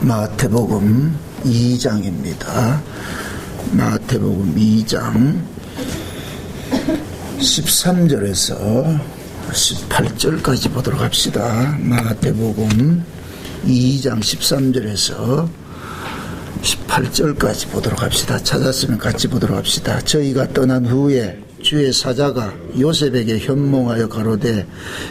마태복음 2장입니다. 마태복음 2장 13절에서 18절까지 보도록 합시다. 마태복음 2장 13절에서 18절까지 보도록 합시다. 찾았으면 같이 보도록 합시다. 저희가 떠난 후에 주의 사자가 요셉에게 현몽하여 가로되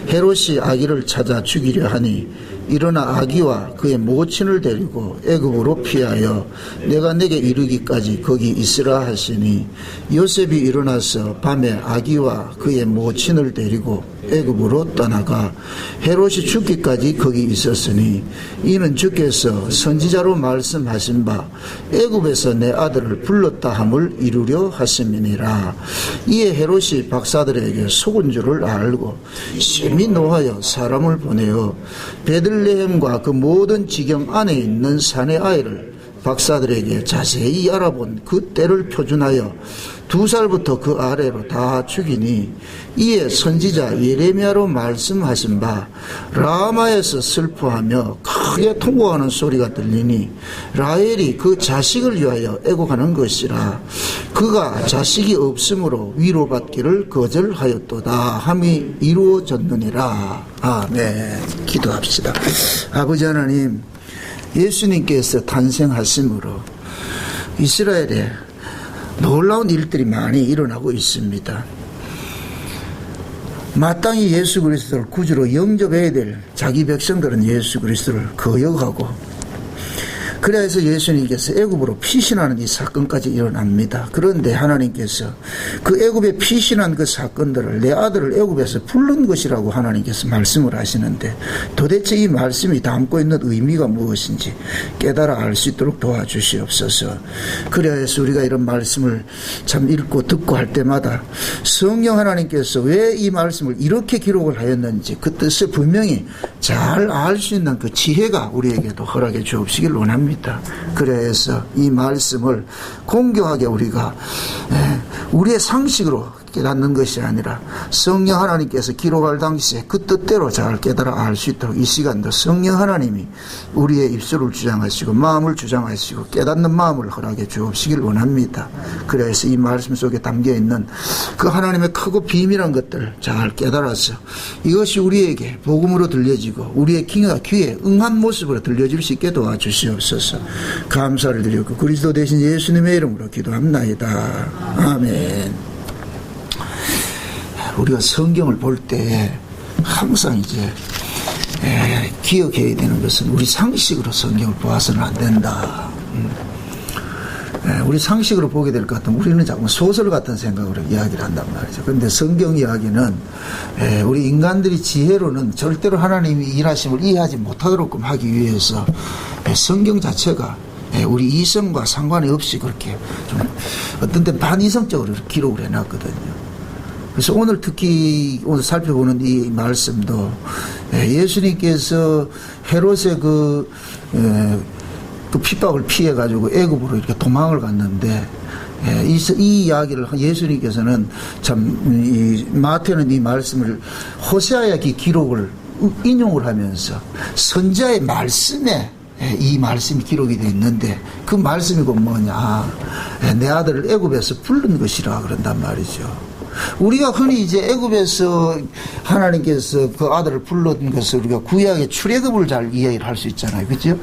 헤롯이 아기를 찾아 죽이려 하니 일어나 아기와 그의 모친을 데리고 애굽으로 피하여 내가 내게 이르기까지 거기 있으라 하시니 요셉이 일어나서 밤에 아기와 그의 모친을 데리고 애굽으로 떠나가 헤롯이 죽기까지 거기 있었으니 이는 주께서 선지자로 말씀하신 바 애굽에서 내 아들을 불렀다 함을 이루려 하심이니라. 이에 헤롯이 박사들에게 속은 줄을 알고 심히 노하여 사람을 보내어 베들레헴과 그 모든 지경 안에 있는 사내 아이를 박사들에게 자세히 알아본 그 때를 표준하여 2살부터 그 아래로 다 죽이니 이에 선지자 예레미야로 말씀하신 바 라마에서 슬퍼하며 크게 통곡하는 소리가 들리니 라헬이 그 자식을 위하여 애곡하는 것이라. 그가 자식이 없으므로 위로받기를 거절하였도다 함이 이루어졌느니라. 아멘. 기도합시다. 아버지 하나님, 예수님께서 탄생하심으로 이스라엘에 놀라운 일들이 많이 일어나고 있습니다. 마땅히 예수 그리스도를 구주로 영접해야 될 자기 백성들은 예수 그리스도를 거역하고, 그래서 예수님께서 애굽으로 피신하는 이 사건까지 일어납니다. 그런데 하나님께서 그 애굽에 피신한 그 사건들을 내 아들을 애굽에서 부른 것이라고 하나님께서 말씀을 하시는데, 도대체 이 말씀이 담고 있는 의미가 무엇인지 깨달아 알 수 있도록 도와주시옵소서. 그래서 우리가 이런 말씀을 참 읽고 듣고 할 때마다 성령 하나님께서 왜 이 말씀을 이렇게 기록을 하였는지 그 뜻을 분명히 잘 알 수 있는 그 지혜가 우리에게도 허락해 주옵시길 원합니다. 그래서 이 말씀을 공교하게 우리가 우리의 상식으로 깨닫는 것이 아니라 성령 하나님께서 기록할 당시에 그 뜻대로 잘 깨달아 알 수 있도록 이 시간도 성령 하나님이 우리의 입술을 주장하시고 마음을 주장하시고 깨닫는 마음을 허락해 주옵시길 원합니다. 그래서 이 말씀 속에 담겨있는 그 하나님의 크고 비밀한 것들을 잘 깨달아서 이것이 우리에게 복음으로 들려지고 우리의 귀에 응한 모습으로 들려질 수 있게 도와주시옵소서. 감사를 드리고 그리스도 대신 예수님의 이름으로 기도합나이다. 아멘. 우리가 성경을 볼 때 항상 이제 기억해야 되는 것은 우리 상식으로 성경을 보아서는 안 된다. 우리 상식으로 보게 될 것 같으면 우리는 자꾸 소설 같은 생각으로 이야기를 한단 말이죠. 그런데 성경 이야기는 우리 인간들이 지혜로는 절대로 하나님이 일하심을 이해하지 못하도록 하기 위해서 성경 자체가 우리 이성과 상관이 없이 그렇게 좀 어떤 때 반이성적으로 기록을 해놨거든요. 그래서 오늘 특히 오늘 살펴보는 이 말씀도 예수님께서 헤롯의 그 핍박을 피해가지고 애굽으로 이렇게 도망을 갔는데 이 이야기를 예수님께서는 참 마태는 이 말씀을 호세아의 기록을 인용을 하면서 선지자의 말씀에 이 말씀이 기록이 되어 있는데 그 말씀이고 뭐냐, 내 아들을 애굽에서 부른 것이라 그런단 말이죠. 우리가 흔히 이제 애굽에서 하나님께서 그 아들을 불렀던 것을 우리가 구약의 출애굽을 잘 이해를 할 수 있잖아요. 그렇죠?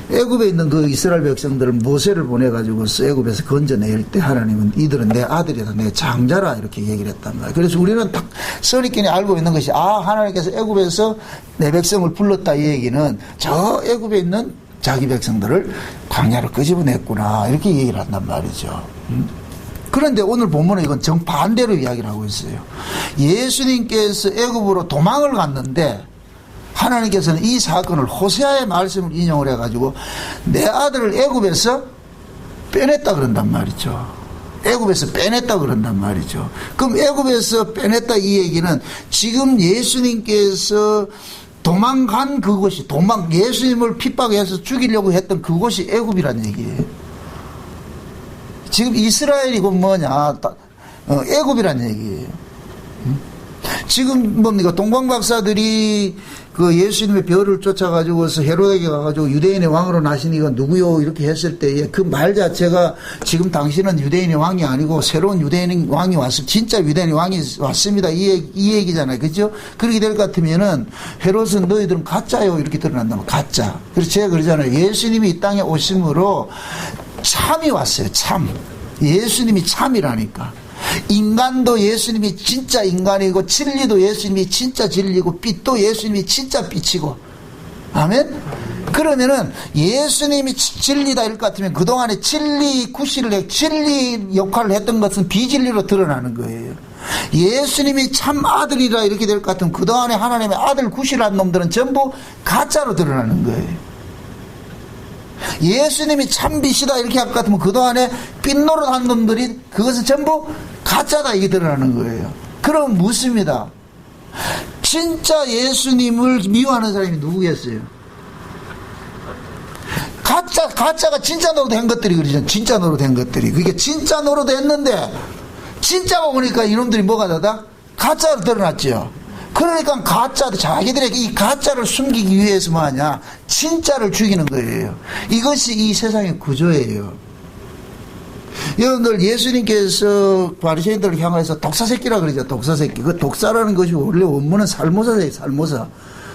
애굽에 있는 그 이스라엘 백성들을 모세를 보내가지고서 애굽에서 건져낼 때 하나님은 이들은 내 아들이다, 내 장자라 이렇게 얘기를 했단 말이에요. 그래서 우리는 딱 선입견이 알고 있는 것이 하나님께서 애굽에서 내 백성을 불렀다 이 얘기는 저 애굽에 있는 자기 백성들을 광야로 끄집어냈구나 이렇게 얘기를 한단 말이죠. 그런데 오늘 본문은 이건 정반대로 이야기를 하고 있어요. 예수님께서 애굽으로 도망을 갔는데 하나님께서는 이 사건을 호세아의 말씀을 인용을 해가지고 내 아들을 애굽에서 빼냈다 그런단 말이죠. 애굽에서 빼냈다 그런단 말이죠. 그럼 애굽에서 빼냈다 이 얘기는 지금 예수님께서 도망간 그곳이 예수님을 핍박해서 죽이려고 했던 그곳이 애굽이라는 얘기예요. 지금 이스라엘이고 뭐냐 애굽이라는 얘기예요. 지금 뭡니까 동방 박사들이 그 예수님의 별을 쫓아가지고서 헤로데에게 가가지고 유대인의 왕으로 나신 이가 누구요? 이렇게 했을 때에 그 말 자체가 지금 당신은 유대인의 왕이 아니고 새로운 유대인의 왕이 왔습니다. 진짜 유대인의 왕이 왔습니다. 이 얘기잖아요. 그죠? 그렇게 될 것 같으면은 헤롯은 너희들은 가짜요. 이렇게 드러난다면 가짜. 그래서 제가 그러잖아요. 예수님이 이 땅에 오심으로 참이 왔어요. 참. 예수님이 참이라니까. 인간도 예수님이 진짜 인간이고 진리도 예수님이 진짜 진리고 빛도 예수님이 진짜 빛이고 아멘? 그러면은 예수님이 진리다 이럴 것 같으면 그동안에 진리 역할을 했던 것은 비진리로 드러나는 거예요. 예수님이 참 아들이라 이렇게 될 것 같으면 그동안에 하나님의 아들 구실한 놈들은 전부 가짜로 드러나는 거예요. 예수님이 참 빛이다 이렇게 할 것 같으면 그동안에 빛노릇한 놈들이 그것은 전부 가짜다 이게 드러나는 거예요. 그럼 묻습니다. 진짜 예수님을 미워하는 사람이 누구겠어요? 가짜가 진짜 노릇한 것들이 그러죠. 진짜 노릇한 것들이. 그게 진짜 노릇했는데 진짜가 오니까 이놈들이 뭐가 되다? 가짜로 드러났죠. 그러니까 자기들에게 이 가짜를 숨기기 위해서 뭐하냐? 진짜를 죽이는 거예요. 이것이 이 세상의 구조예요. 여러분들 예수님께서 바리새인들을 향해서 독사새끼라 그러죠. 독사새끼. 그 독사라는 것이 원래 원문은 살모사예요. 살모사.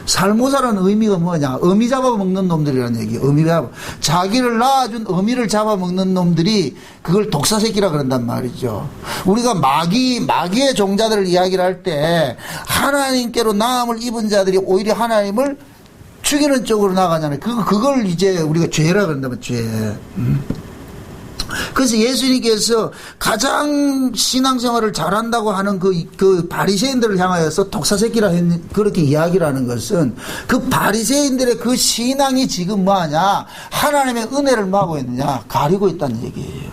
살모사라는 의미가 뭐냐? 어미 잡아먹는 놈들이라는 얘기예요. 자기를 낳아준 어미를 잡아먹는 놈들이 그걸 독사새끼라 그런단 말이죠. 우리가 마귀의 종자들을 이야기를 할 때 하나님께로 나음을 입은 자들이 오히려 하나님을 죽이는 쪽으로 나가잖아요. 그걸 이제 우리가 죄라 그런다면 죄. 그래서 예수님께서 가장 신앙생활을 잘한다고 하는 그 바리새인들을 향하여서 독사새끼라 그렇게 이야기를 하는 것은 그 바리새인들의 그 신앙이 지금 뭐하냐? 하나님의 은혜를 뭐하고 있느냐? 가리고 있다는 얘기예요.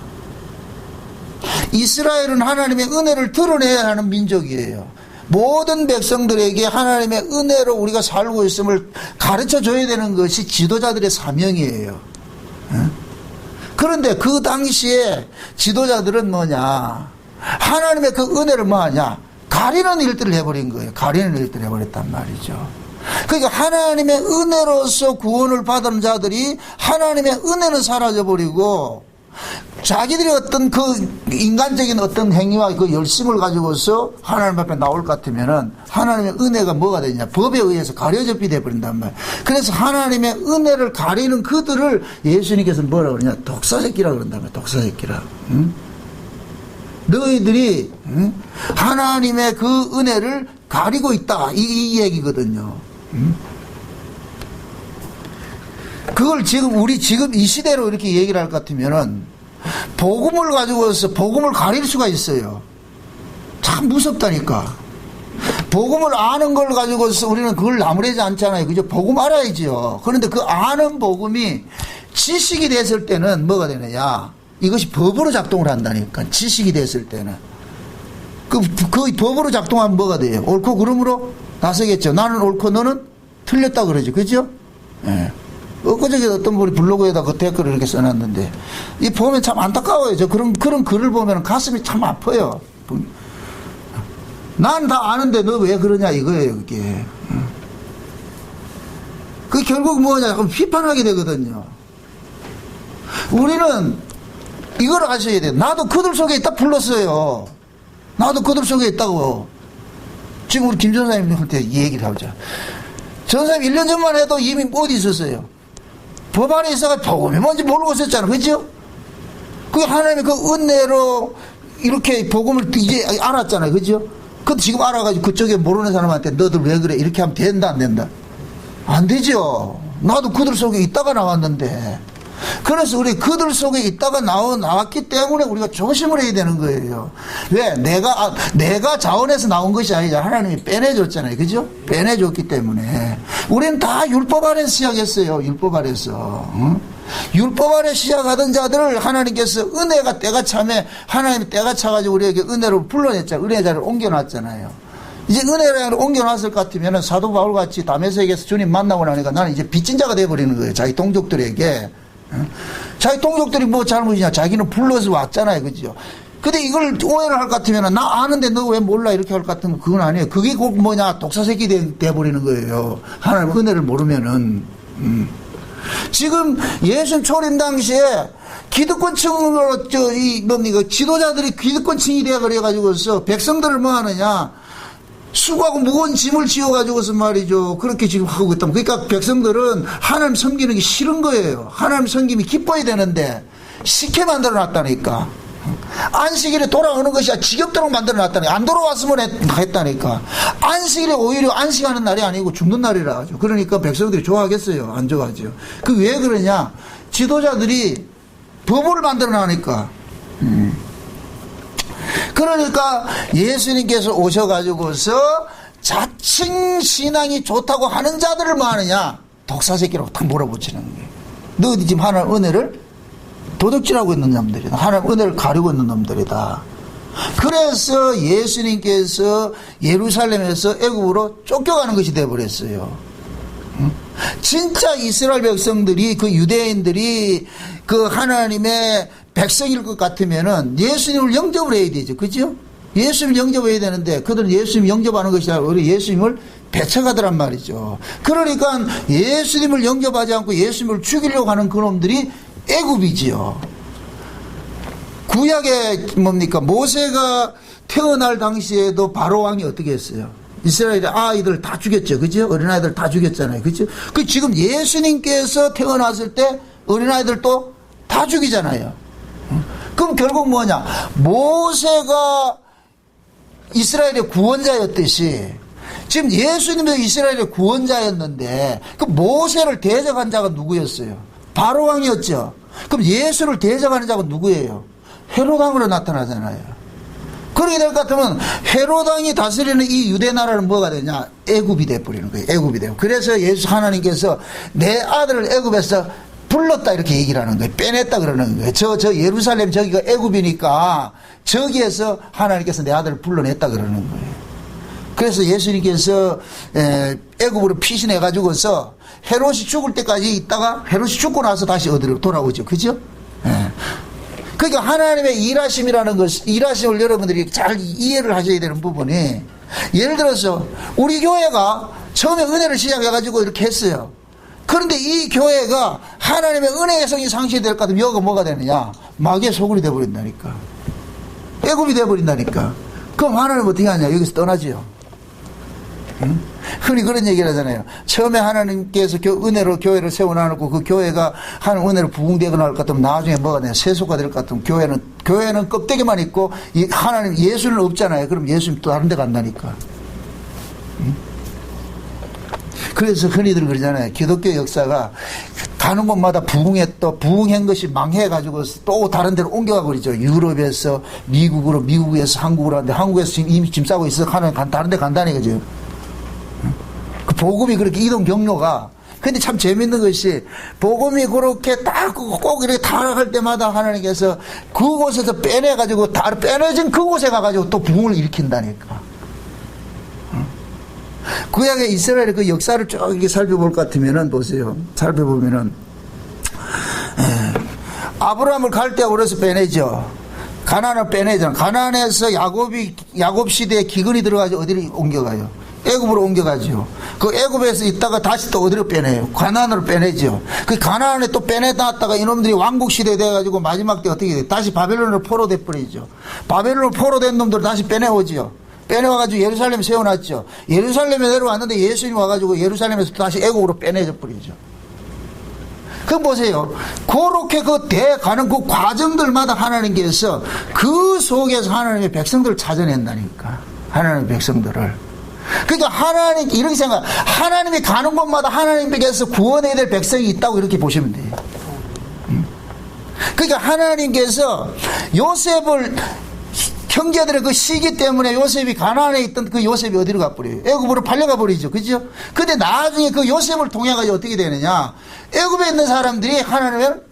이스라엘은 하나님의 은혜를 드러내야 하는 민족이에요. 모든 백성들에게 하나님의 은혜로 우리가 살고 있음을 가르쳐 줘야 되는 것이 지도자들의 사명이에요. 그런데 그 당시에 지도자들은 뭐냐? 하나님의 그 은혜를 뭐하냐? 가리는 일들을 해버린 거예요. 가리는 일들을 해버렸단 말이죠. 그러니까 하나님의 은혜로서 구원을 받은 자들이 하나님의 은혜는 사라져버리고 자기들이 어떤 그 인간적인 어떤 행위와 그 열심을 가지고서 하나님 앞에 나올 것 같으면은 하나님의 은혜가 뭐가 되냐? 법에 의해서 가려져 버린단 말이에요. 그래서 하나님의 은혜를 가리는 그들을 예수님께서 뭐라 그러냐? 독사새끼라 그런단 말이에요. 독사새끼라. 응? 너희들이 하나님의 그 은혜를 가리고 있다. 이 얘기거든요. 응? 그걸 우리 지금 이 시대로 이렇게 얘기를 할 것 같으면은 복음을 가지고서 복음을 가릴 수가 있어요. 참 무섭다니까. 복음을 아는 걸 가지고서 우리는 그걸 나무래지 않잖아요. 그죠? 복음 알아야죠. 그런데 그 아는 복음이 지식이 됐을 때는 뭐가 되느냐? 이것이 법으로 작동을 한다니까. 지식이 됐을 때는. 그 법으로 작동하면 뭐가 돼요? 옳고 그름으로 나서겠죠. 나는 옳고 너는 틀렸다 그러죠. 그죠? 예. 엊그저께 어떤 분이 블로그에다 그 댓글을 이렇게 써놨는데, 이 보면 참 안타까워요. 저 그런 글을 보면 가슴이 참 아파요. 난 다 아는데 너 왜 그러냐 이거예요, 그게. 그게 결국 뭐냐, 그럼 비판하게 되거든요. 우리는 이걸 아셔야 돼요. 나도 그들 속에 있다 불렀어요. 나도 그들 속에 있다고. 지금 우리 김 전사님한테 이 얘기를 하자. 전사님 1년 전만 해도 이미 어디 있었어요? 법 안에 있어가 복음이 뭔지 모르고 있었잖아. 그죠? 그게 하나님의 그 은혜로 이렇게 복음을 이제 알았잖아요. 그죠? 그 지금 알아가지고 그쪽에 모르는 사람한테 너들 왜 그래? 이렇게 하면 된다, 안 된다? 안 되죠. 나도 그들 속에 있다가 나왔는데. 그래서 우리 그들 속에 있다가 나왔기 때문에 우리가 조심을 해야 되는 거예요. 왜? 내가 자원해서 나온 것이 아니라 하나님이 빼내줬잖아요. 그죠? 빼내줬기 때문에. 우리는 다 율법 아래서 시작했어요. 율법 아래서. 응? 율법 아래 시작하던 자들을 하나님께서 은혜가 때가 참에 하나님이 때가 차가지고 우리에게 은혜로 불러냈잖아요. 은혜 자리를 옮겨놨잖아요. 이제 은혜를 옮겨놨을 것 같으면 사도 바울 같이 다메섹에서 주님 만나고 나니까 나는 이제 빚진 자가 돼버리는 거예요. 자기 동족들에게. 자기 동족들이 뭐 잘못이냐? 자기는 불러서 왔잖아요. 그죠? 근데 이걸 오해를 할 것 같으면 나 아는데 너 왜 몰라 이렇게 할 것 같으면 그건 아니에요. 그게 꼭 뭐냐 독사새끼 돼버리는 거예요. 하나님 은혜를 모르면은. 지금 예수님 초림 당시에 기득권층으로 지도자들이 기득권층이 되어 그래가지고서 백성들을 뭐 하느냐 수고하고 무거운 짐을 지어가지고서 말이죠. 그렇게 지금 하고 있다. 그러니까 백성들은 하나님 섬기는 게 싫은 거예요. 하나님 섬김이 기뻐야 되는데 쉽게 만들어 놨다니까. 안식일에 돌아오는 것이 지겹도록 만들어 놨다니까. 안 돌아왔으면 했다니까. 안식일에 오히려 안식하는 날이 아니고 죽는 날이라 하죠. 그러니까 백성들이 좋아하겠어요? 안 좋아하죠. 그 왜 그러냐? 지도자들이 법을 만들어 놔니까. 그러니까 예수님께서 오셔가지고서 자칭 신앙이 좋다고 하는 자들을 뭐 하느냐? 독사새끼라고 탁 몰아붙이는 거예요. 너 지금 하나님 은혜를 도둑질하고 있는 놈들이다. 하나님 은혜를 가리고 있는 놈들이다. 그래서 예수님께서 예루살렘에서 애굽으로 쫓겨가는 것이 되어버렸어요. 진짜 이스라엘 백성들이 그 유대인들이 그 하나님의 백성일 것 같으면은 예수님을 영접을 해야 되죠. 그죠? 예수님을 영접해야 되는데 그들은 예수님 영접하는 것이 아니라 우리 예수님을 배척하더란 말이죠. 그러니까 예수님을 영접하지 않고 예수님을 죽이려고 하는 그놈들이 애굽이지요. 구약에 뭡니까? 모세가 태어날 당시에도 바로 왕이 어떻게 했어요? 이스라엘의 아이들 다 죽였죠. 그죠? 어린아이들 다 죽였잖아요. 그죠? 그 지금 예수님께서 태어났을 때 어린아이들도 다 죽이잖아요. 그럼 결국 뭐냐? 모세가 이스라엘의 구원자였듯이 지금 예수님도 이스라엘의 구원자였는데 그 모세를 대적한 자가 누구였어요? 바로 왕이었죠. 그럼 예수를 대적하는 자가 누구예요? 헤롯왕으로 나타나잖아요. 그렇게 될 것 같으면 헤롯왕이 다스리는 이 유대 나라는 뭐가 되냐? 애굽이 돼버리는 거예요. 애굽이 돼요. 그래서 예수 하나님께서 내 아들을 애굽에서 불렀다 이렇게 얘기를 하는 거예요. 빼냈다 그러는 거예요. 저 예루살렘 저기가 애굽이니까 저기에서 하나님께서 내 아들을 불러냈다 그러는 거예요. 그래서 예수님께서 애굽으로 피신해 가지고서 헤롯이 죽을 때까지 있다가 헤롯이 죽고 나서 다시 어디로 돌아오죠. 그죠? 그러니까 하나님의 일하심이라는 것, 일하심을 여러분들이 잘 이해를 하셔야 되는 부분이, 예를 들어서 우리 교회가 처음에 은혜를 시작해가지고 이렇게 했어요. 그런데 이 교회가 하나님의 은혜의 성이 상실될 것 같으면 여기가 뭐가 되느냐? 마귀의 소굴이 되어버린다니까. 애굽이 되어버린다니까. 그럼 하나님 어떻게 하냐? 여기서 떠나지요. 응? 흔히 그런 얘기를 하잖아요. 처음에 하나님께서 은혜로 교회를 세워놔놓고 그 교회가 하나님 은혜로 부흥되거나 할 것 같으면 나중에 뭐가 되냐? 세속화 될 것 같으면 교회는 껍데기만 있고 하나님 예수는 없잖아요. 그럼 예수님 또 다른 데 간다니까. 응? 그래서 흔히들 그러잖아요. 기독교 역사가 가는 곳마다 부흥한 것이 망해가지고 또 다른 데로 옮겨가고 그러죠. 유럽에서 미국으로, 미국에서 한국으로 하는데 한국에서 지금 이미 짐 싸고 있어. 다른 데 간다니, 그죠? 그 복음이 그렇게 이동 경로가. 근데 참 재밌는 것이 복음이 그렇게 딱 꼭 이렇게 타락할 때마다 하나님께서 그곳에서 빼내가지고 빼내진 그곳에 가가지고 또 부흥을 일으킨다니까. 구약의 이스라엘의 그 역사를 쭉 이렇게 살펴볼 것 같으면은 보세요. 살펴보면은 아브라함을 갈대아 우르에서 빼내죠. 가나안을 빼내잖아. 가나안에서 야곱 시대에 기근이 들어가지고 어디로 옮겨가요? 애굽으로 옮겨가죠. 그 애굽에서 있다가 다시 또 어디로 빼내요? 가나안으로 빼내죠. 그 가나안에 또 빼내놨다가 이놈들이 왕국 시대 돼가지고 마지막 때 어떻게 돼요? 다시 바벨론으로 포로돼 버리죠. 바벨론으로 포로된 놈들 다시 빼내오지요. 빼내와가지고 예루살렘 세워놨죠. 예루살렘에 내려왔는데 예수님 와가지고 예루살렘에서 다시 애국으로 빼내져 버리죠. 그럼 보세요. 그렇게 가는 그 과정들마다 하나님께서 그 속에서 하나님의 백성들을 찾아낸다니까. 하나님의 백성들을. 그러니까 하나님, 이렇게 생각, 하나님이 가는 곳마다 하나님께서 구원해야 될 백성이 있다고 이렇게 보시면 돼요. 그러니까 하나님께서 요셉을 형제들의 그 시기 때문에 요셉이 가나안에 있던 그 요셉이 어디로 가버려요? 애굽으로 팔려가 버리죠. 그죠? 근데 나중에 그 요셉을 통해가지고 어떻게 되느냐? 애굽에 있는 사람들이 하나님을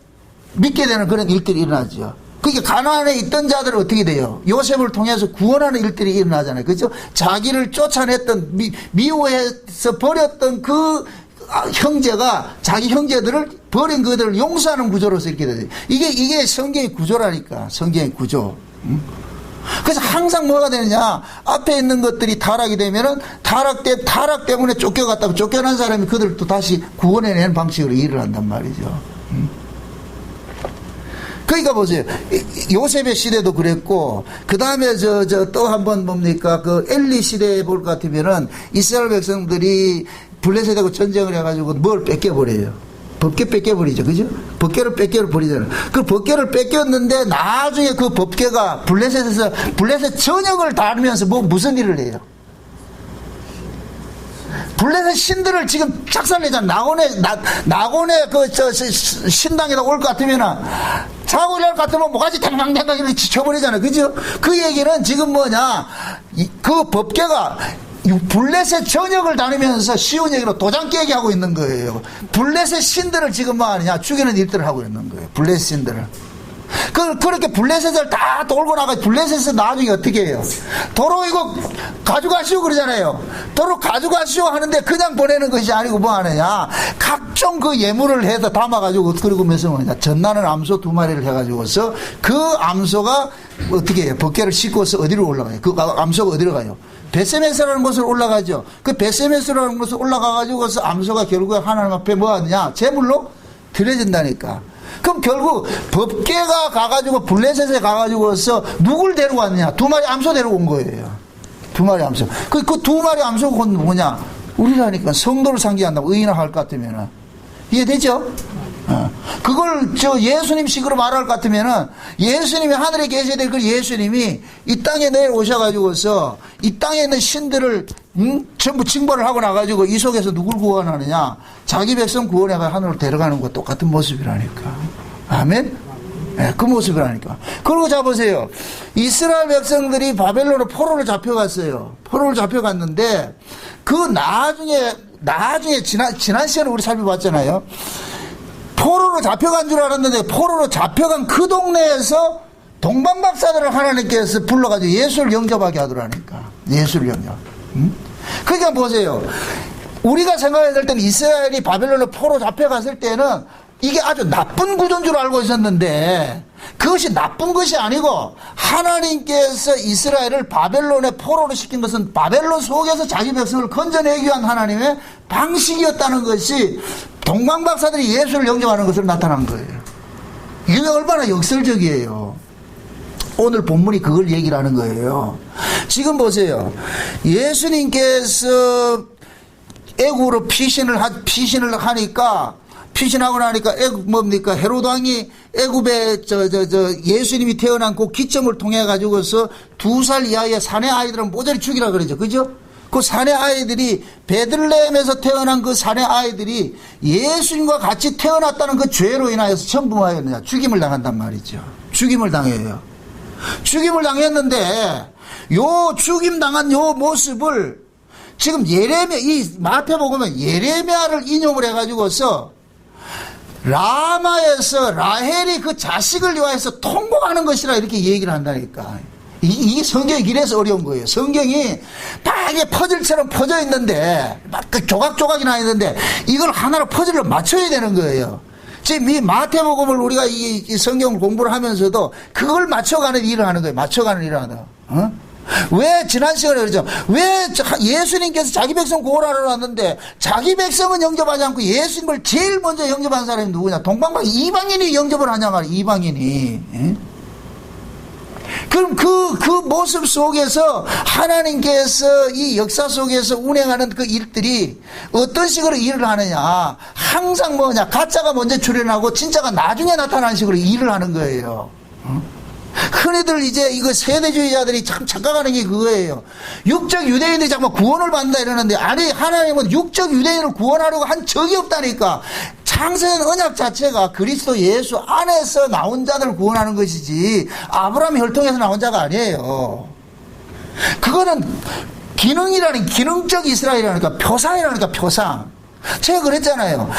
믿게 되는 그런 일들이 일어나죠. 그러니까 가나안에 있던 자들은 어떻게 돼요? 요셉을 통해서 구원하는 일들이 일어나잖아요. 그죠? 자기를 쫓아냈던, 미워해서 버렸던 그 형제가 자기 형제들을 버린 그들을 용서하는 구조로서 이렇게 되죠. 이게 성경의 구조라니까. 성경의 구조. 응? 그래서 항상 뭐가 되느냐, 앞에 있는 것들이 타락이 되면은 타락 때문에 쫓겨갔다고 쫓겨난 사람이 그들도 다시 구원해내는 방식으로 일을 한단 말이죠. 그러니까 보세요. 요셉의 시대도 그랬고, 그 다음에 또 한 번 뭡니까, 그 엘리 시대에 볼 것 같으면은 이스라엘 백성들이 블레셋 하고 전쟁을 해가지고 뭘 뺏겨버려요. 법궤 뺏겨버리죠. 그죠? 법궤를 뺏겨버리잖아요. 그 법궤를 뺏겼는데 나중에 그 법궤가 블레셋 전역을 다니면서 무슨 일을 해요? 블레셋 신들을 지금 작살내잖아. 낙원의 신당에다 올 것 같으면은, 자고 일할 것 같으면 뭐가지 탕탕탕탕 이렇게 지쳐버리잖아요. 그죠? 그 얘기는 지금 뭐냐, 그 법궤가 블레셋 전역을 다니면서 쉬운 얘기로 도장 깨기 하고 있는 거예요. 블레셋 신들을 지금 뭐 하느냐, 죽이는 일들을 하고 있는 거예요. 블레셋 신들을. 그렇게 블레셋을 다 돌고 나가, 블레셋은 나중에 어떻게 해요? 도로 이거 가져가시오 그러잖아요. 도로 가져가시오 하는데 그냥 보내는 것이 아니고 뭐 하느냐, 각종 그 예물을 해서 담아가지고, 그리고 무슨 뭐냐, 전나는 암소 2마리를 해가지고서 그 암소가 어떻게 해요? 법궤를 싣고서 어디로 올라가요? 그 암소가 어디로 가요? 베세메스라는 곳으로 올라가죠. 그 베세메스라는 곳으로 올라가가지고서 암소가 결국에 하나님 앞에 뭐 하느냐, 제물로 드려진다니까. 그럼 결국 법궤가 가가지고 블레셋에 가가지고서 누굴 데려왔느냐? 2마리 암소 데려온 거예요. 2마리 암소. 그 2마리 암소가 누구냐? 우리라니까. 성도를 상징한다고 의인을 할 것 같으면은. 이해되죠? 그걸 예수님식으로 말할 것 같으면은, 예수님이 하늘에 계셔야 될 그 예수님이 이 땅에 내려오셔가지고서 이 땅에 있는 신들을 전부 징벌을 하고 나가지고 이 속에서 누굴 구원하느냐? 자기 백성 구원해가 하늘로 데려가는 것 똑같은 모습이라니까. 아멘? 네, 그 모습이라니까. 그리고 자 보세요. 이스라엘 백성들이 바벨론으로 포로를 잡혀갔어요. 포로를 잡혀갔는데 그 나중에 지난 시간에 우리 살펴봤잖아요. 포로로 잡혀간 줄 알았는데 포로로 잡혀간 그 동네에서 동방박사들을 하나님께서 불러가지고 예수를 영접하게 하더라니까. 예수를 영접. 그러니까 보세요. 우리가 생각해야 될 때는 이스라엘이 바벨론으로 포로 잡혀갔을 때는 이게 아주 나쁜 구조인 줄 알고 있었는데, 그것이 나쁜 것이 아니고 하나님께서 이스라엘을 바벨론에 포로로 시킨 것은 바벨론 속에서 자기 백성을 건져내기 위한 하나님의 방식이었다는 것이 동방박사들이 예수를 영접하는 것으로 나타난 거예요. 이게 얼마나 역설적이에요. 오늘 본문이 그걸 얘기를 하는 거예요. 지금 보세요. 예수님께서 애국으로 피신을 하니까, 피신하고 나니까 뭡니까? 헤로드 왕이 애굽에 예수님이 태어난 그 기점을 통해 가지고서 2살 이하의 사내 아이들은 모조리 죽이라 그러죠. 그죠? 그 사내 아이들이, 베들레헴에서 태어난 그 사내 아이들이 예수님과 같이 태어났다는 그 죄로 인하여서 전부 뭐였느냐? 죽임을 당한단 말이죠. 죽임을 당해요. 죽임을 당했는데 요 죽임 당한 요 모습을 지금 이 마태복음에 예레미야를 인용을 해가지고서 라마에서 라헬이 그 자식을 위하여서 통곡하는 것이라 이렇게 얘기를 한다니까. 이게 성경이 이래서 어려운 거예요. 성경이 다 이게 퍼즐처럼 퍼져 있는데, 막 그 조각조각이 나 있는데, 이걸 하나로 퍼즐로 맞춰야 되는 거예요. 지금 이 마태복음을 우리가 이 성경을 공부를 하면서도 그걸 맞춰가는 일을 하는 거예요. 맞춰가는 일을 하는 거예요. 왜 지난 시간에 그러죠? 왜 예수님께서 자기 백성 구원하러 왔는데 자기 백성은 영접하지 않고 예수님을 제일 먼저 영접한 사람이 누구냐? 동방박 이방인이 영접을 하냐 말이야. 이방인이. 예? 그럼 그 모습 속에서 하나님께서 이 역사 속에서 운행하는 그 일들이 어떤 식으로 일을 하느냐? 항상 뭐냐? 가짜가 먼저 출현하고 진짜가 나중에 나타나는 식으로 일을 하는 거예요. 흔히들 이제 이거 세대주의자들이 참 착각하는 게 그거예요. 육적 유대인들이 자꾸 구원을 받는다 이러는데, 아니, 하나님은 육적 유대인을 구원하려고 한 적이 없다니까. 창세전 언약 자체가 그리스도 예수 안에서 나온 자들을 구원하는 것이지 아브라함 혈통에서 나온 자가 아니에요. 그거는 기능적 이스라엘이라니까, 표상이라니까, 표상. 제가 그랬잖아요.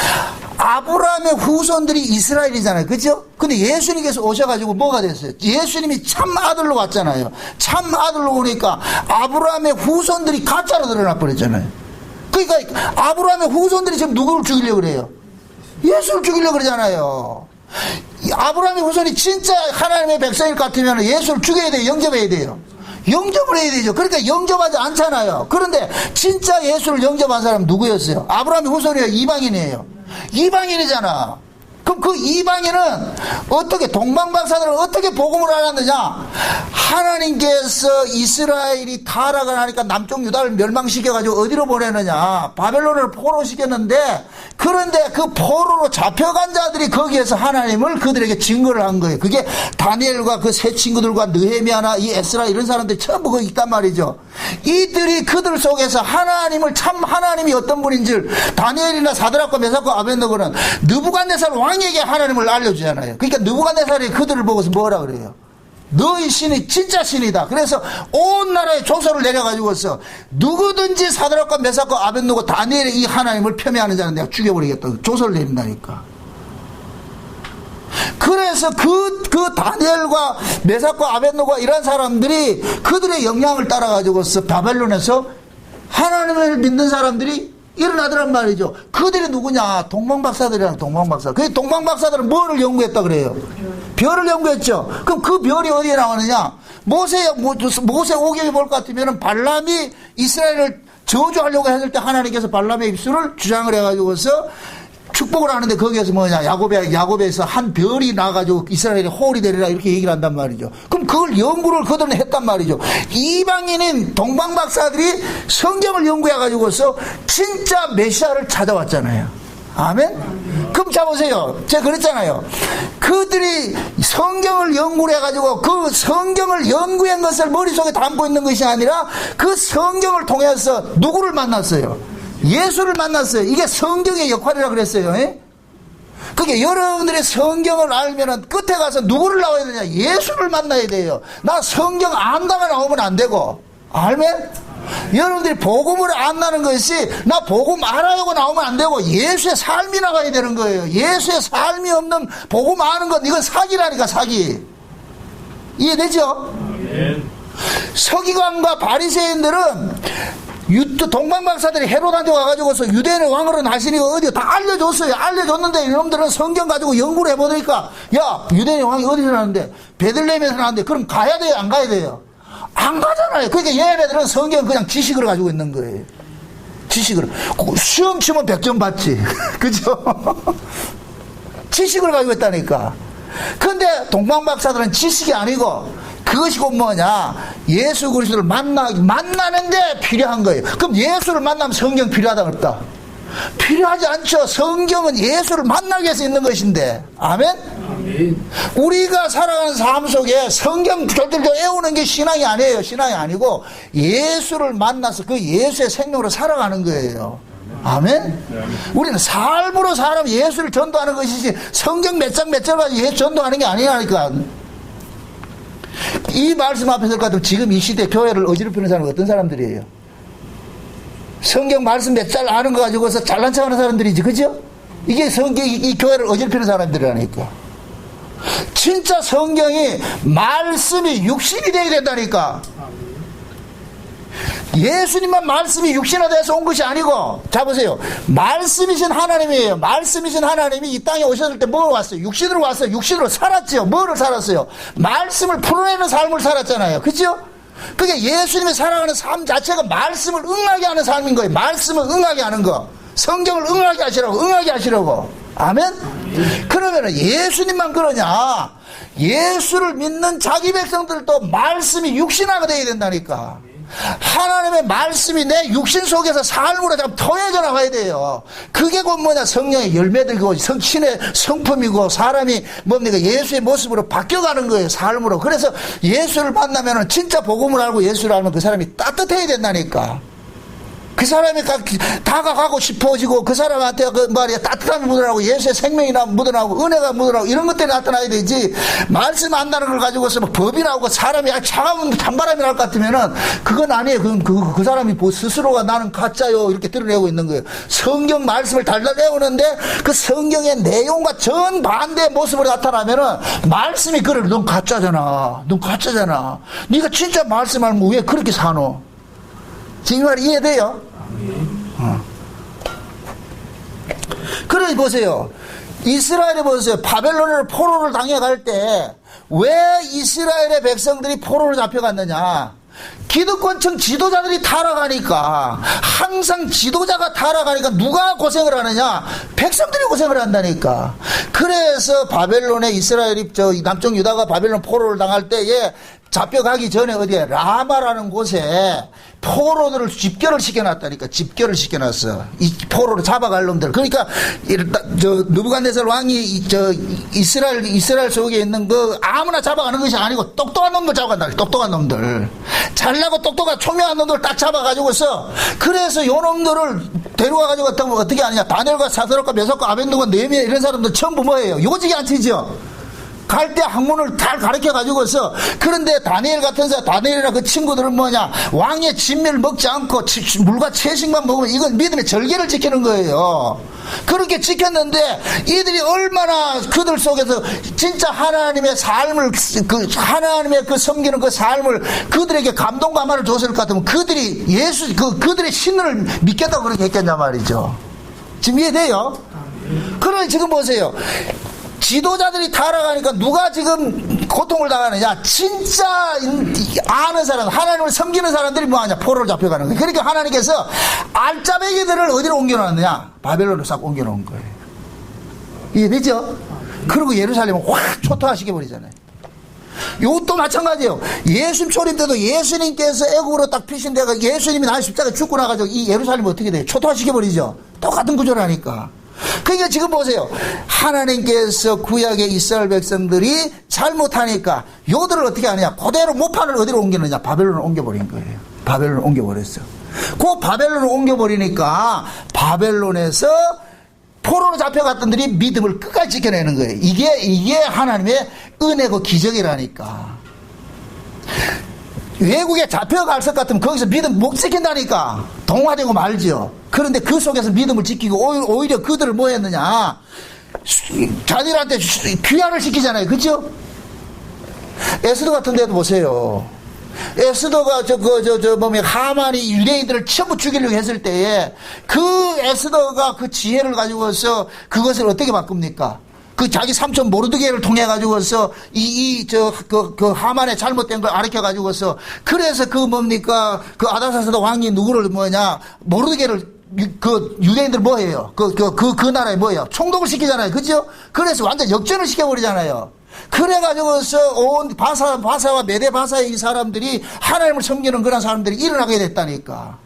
아브라함의 후손들이 이스라엘이잖아요. 그죠? 근데 예수님께서 오셔가지고 뭐가 됐어요? 예수님이 참 아들로 왔잖아요. 참 아들로 오니까 아브라함의 후손들이 가짜로 드러나 버렸잖아요. 그러니까 아브라함의 후손들이 지금 누구를 죽이려고 그래요? 예수를 죽이려고 그러잖아요. 아브라함의 후손이 진짜 하나님의 백성일 것 같으면 예수를 죽여야 돼요? 영접해야 돼요? 영접을 해야 되죠. 그러니까 영접하지 않잖아요. 그런데 진짜 예수를 영접한 사람은 누구였어요? 아브라함의 후손이에요? 이방인이에요? 이방인이잖아. 그럼 그 이방인은 어떻게, 동방박사들은 어떻게 복음을 알았느냐? 하나님께서 이스라엘이 타락을 하니까 남쪽 유다를 멸망시켜가지고 어디로 보내느냐? 바벨론을 포로시켰는데, 그런데 그 포로로 잡혀간 자들이 거기에서 하나님을 그들에게 증거를 한 거예요. 그게 다니엘과 그 세 친구들과 느헤미야나 이 에스라 이런 사람들이 전부 거기 있단 말이죠. 이들이 그들 속에서 하나님을, 참 하나님이 어떤 분인지를, 다니엘이나 사드락과 메삭과 아벳느고는 느부갓네살 왕에게 하나님을 알려주잖아요. 그러니까 느부갓네살이 그들을 보고서 뭐라 그래요? 너희 신이 진짜 신이다. 그래서 온 나라에 조서를 내려가지고서 누구든지 사드락과 메삭과 아벳느고 다니엘의 이 하나님을 폄훼하는 자는 내가 죽여버리겠다. 조서를 내린다니까. 그래서 그 다니엘과 메삭과 아벳느고가 이런 사람들이 그들의 영향을 따라가지고서 바벨론에서 하나님을 믿는 사람들이 일어나더란 말이죠. 그들이 누구냐? 동방박사들이랑 동방박사. 그 동방박사들은 뭐를 연구했다 그래요? 별을 연구했죠. 그럼 그 별이 어디에 나오느냐? 모세 오경에 볼 것 같으면 발람이 이스라엘을 저주하려고 했을 때 하나님께서 발람의 입술을 주장을 해가지고서 축복을 하는데 거기에서 뭐냐? 야곱에서 한 별이 나가지고 이스라엘이 호울이 되리라 이렇게 얘기를 한단 말이죠. 그럼 그걸 연구를 그들은 했단 말이죠. 이방인인 동방박사들이 성경을 연구해가지고서 진짜 메시아를 찾아왔잖아요. 아멘? 그럼 자 보세요. 제가 그랬잖아요. 그들이 성경을 연구를 해가지고 그 성경을 연구한 것을 머릿속에 담고 있는 것이 아니라 그 성경을 통해서 누구를 만났어요? 예수를 만났어요. 이게 성경의 역할이라 그랬어요. 그게 여러분들이 성경을 알면은 끝에 가서 누구를 나와야 되냐? 예수를 만나야 돼요. 나 성경 안다가 나오면 안 되고. 아멘? 여러분들이 복음을 안다는 것이 나 복음 알아요고 나오면 안 되고 예수의 삶이 나가야 되는 거예요. 예수의 삶이 없는 복음 아는 건 이건 사기라니까, 사기. 이해되죠? 서기관과 바리새인들은 동방박사들이 헤롯한테 와가지고서 유대인의 왕으로 나시니까 어디 다 알려줬어요. 알려줬는데 이놈들은 성경 가지고 연구를 해보니까 야, 유대인의 왕이 어디서 나는데? 베들레헴에서 나는데 그럼 가야 돼요? 안 가야 돼요? 안 가잖아요. 그러니까 얘네들은 성경 그냥 지식을 가지고 있는 거예요. 지식을. 시험 치면 100점 받지. 그죠? 지식을 가지고 있다니까. 근데 동방박사들은 지식이 아니고 그것이 곧 뭐냐? 예수 그리스도를 만나는데 필요한 거예요. 그럼 예수를 만나면 성경 필요하다 없다? 필요하지 않죠. 성경은 예수를 만나기 위해서 있는 것인데. 아멘? 아멘. 우리가 살아가는 삶 속에 성경 절대로 애우는 게 신앙이 아니에요. 신앙이 아니고 예수를 만나서 그 예수의 생명으로 살아가는 거예요. 아멘? 우리는 삶으로 사람 예수를 전도하는 것이지 성경 몇 장 몇 절 가지고 예수 전도하는 게 아니라니까. 이 말씀 앞에 설 것 같으면 지금 이 시대 교회를 어지럽히는 사람은 어떤 사람들이에요? 성경 말씀 몇 잘 아는 거 가지고서 잘난 척 하는 사람들이지, 그죠? 이게 이 교회를 어지럽히는 사람들이라니까. 진짜 성경이 말씀이 육신이 되어야 된다니까. 예수님만 말씀이 육신화돼서 온 것이 아니고, 자 보세요. 말씀이신 하나님이에요. 말씀이신 하나님이 이 땅에 오셨을 때 뭐로 왔어요? 육신으로 왔어요. 육신으로 살았죠. 뭐를 살았어요? 말씀을 풀어내는 삶을 살았잖아요. 그죠? 그게 예수님이 살아가는 삶 자체가 말씀을 응하게 하는 삶인 거예요. 말씀을 응하게 하는 거. 성경을 응하게 하시라고. 아멘? 그러면 예수님만 그러냐? 예수를 믿는 자기 백성들도 말씀이 육신화가 되어야 된다니까. 하나님의 말씀이 내 육신 속에서 삶으로 좀 터여져 나가야 돼요. 그게 곧 뭐냐? 성령의 열매들이고 신의 성품이고 사람이 뭡니까? 예수의 모습으로 바뀌어가는 거예요. 삶으로. 그래서 예수를 만나면 진짜 복음을 알고 예수를 알면 그 사람이 따뜻해야 된다니까. 그 사람이 다가가고 싶어지고 그 사람한테 그 말이야 따뜻함이 묻어나고 예수의 생명이 묻어나고 은혜가 묻어나고 이런 것들이 나타나야 되지. 말씀 안다는 걸 가지고서 뭐 법이 나오고 사람이 차가운 찬바람이 날 것 같으면은 그건 아니에요. 그 사람이 스스로가 나는 가짜요 이렇게 드러내고 있는 거예요. 성경 말씀을 달달 외우는데 그 성경의 내용과 정반대의 모습으로 나타나면은 말씀이 그를 넌 가짜잖아. 네가 진짜 말씀 알면 왜 그렇게 사노? 지금 말 이해돼요? 그러니 보세요. 이스라엘이 보세요. 바벨론으로 포로를 당해갈 때 왜 이스라엘의 백성들이 포로로 잡혀갔느냐. 기득권층 지도자들이 타락하니까, 항상 지도자가 타락하니까 누가 고생을 하느냐? 백성들이 고생을 한다니까. 그래서 바벨론에 이스라엘이 남쪽 유다가 바벨론 포로를 당할 때에 잡혀가기 전에 어디에 라마라는 곳에 포로들을 집결을 시켜놨다니까. 집결을 시켜놨어. 이 포로를 잡아갈 놈들. 그러니까 느부갓네살 왕이 이스라엘 속에 있는 그 아무나 잡아가는 것이 아니고 똑똑한 놈들 잡아간다. 똑똑한 놈들. 잘나고 똑똑한 초명한 놈들 딱 잡아가지고서, 그래서 요 놈들을 데려와가지고 어떻게 하느냐. 다니엘과 사드락과 메삭과 아벤느고 느헤미야 이런 사람들 전부 뭐예요? 요직이 안 치죠. 갈 때 학문을 잘 가르쳐가지고서. 그런데 다니엘 같은 사람, 다니엘이나 그 친구들은 뭐냐, 왕의 진미를 먹지 않고 물과 채식만 먹으면 이건 믿음의 절개를 지키는 거예요. 그렇게 지켰는데 이들이 얼마나 그들 속에서 진짜 하나님의 삶을, 하나님의 그 섬기는 그 삶을 그들에게 감동과 말을 줬을 것 같으면 그들이 그들의 신을 믿겠다고 그렇게 했겠냐 말이죠. 지금 이해돼요? 그러니 지금 보세요. 지도자들이 타락하니까 누가 지금 고통을 당하느냐? 진짜 아는 사람, 하나님을 섬기는 사람들이 뭐하냐? 포로를 잡혀가는 거예요. 그러니까 하나님께서 알짜배기들을 어디로 옮겨놨느냐? 바벨론으로 싹 옮겨놓은 거예요. 이해되죠? 그리고 예루살렘을 확 초토화시켜버리잖아요. 이것도 마찬가지예요. 예수님 초림 때도 예수님께서 애국으로 딱 피신 데가 예수님이 나의 십자가에 죽고 나가지고 이 예루살렘이 어떻게 돼요? 초토화시켜버리죠. 똑같은 구조라니까. 그러니까 지금 보세요. 하나님께서 구약의 이스라엘 백성들이 잘못하니까 요들을 어떻게 하느냐. 그대로 모판을 어디로 옮기느냐. 바벨론을 옮겨버린 거예요. 바벨론을 옮겨버렸어. 그 바벨론을 옮겨버리니까 바벨론에서 포로로 잡혀갔던 들이 믿음을 끝까지 지켜내는 거예요. 이게 하나님의 은혜고 기적이라니까. 외국에 잡혀갈 것 같으면 거기서 믿음 못 지킨다니까. 동화되고 말죠. 그런데 그 속에서 믿음을 지키고 오히려 그들을 뭐 했느냐. 자들한테 귀화를 시키잖아요. 그죠? 에스더 같은 데도 보세요. 에스더가 하만이 유대인들을 전부 죽이려고 했을 때에 그 에스더가 그 지혜를 가지고서 그것을 어떻게 바꿉니까? 그 자기 삼촌 모르드게를 통해 가지고서 그 하만의 잘못된 걸 가르쳐 가지고서, 그래서 그 뭡니까? 그 아다사스다 왕이 누구를 모르드게를 그 유대인들 뭐예요? 그 나라에 뭐예요? 총독을 시키잖아요. 그죠? 그래서 완전 역전을 시켜버리잖아요. 그래가지고서 온 바사와 메대 바사의 이 사람들이 하나님을 섬기는 그런 사람들이 일어나게 됐다니까.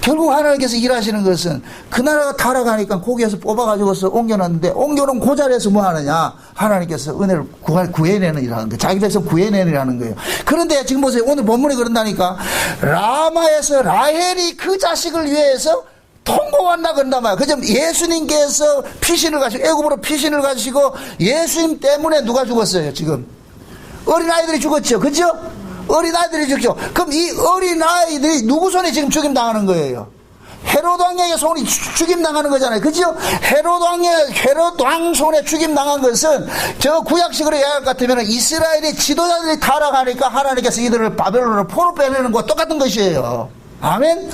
결국 하나님께서 일하시는 것은 그 나라가 타락하니까 거기에서 뽑아가지고서 옮겨놨는데, 옮겨놓은 그 자리에서 뭐 하느냐? 하나님께서 은혜를 구해내는 일하는 거예요. 자기 백성 구해내는 일하는 거예요. 그런데 지금 보세요. 오늘 본문에 그런다니까. 라마에서 라헬이 그 자식을 위해서 통곡한다 그런단 말이야. 그죠? 예수님께서 피신을 가시고, 애굽으로 피신을 가시고, 예수님 때문에 누가 죽었어요, 지금? 어린아이들이 죽었죠. 그죠? 어린아이들이 죽죠. 그럼 이 어린아이들이 누구 손에 지금 죽임당하는 거예요? 헤롯 왕의 손이 죽임당하는 거잖아요. 그죠? 헤롯 왕 손에 죽임당한 것은 저 구약식으로 이야기할 것 같으면 이스라엘의 지도자들이 타락하니까 하나님께서 이들을 바벨론으로 포로 빼내는 것과 똑같은 것이에요. 아멘?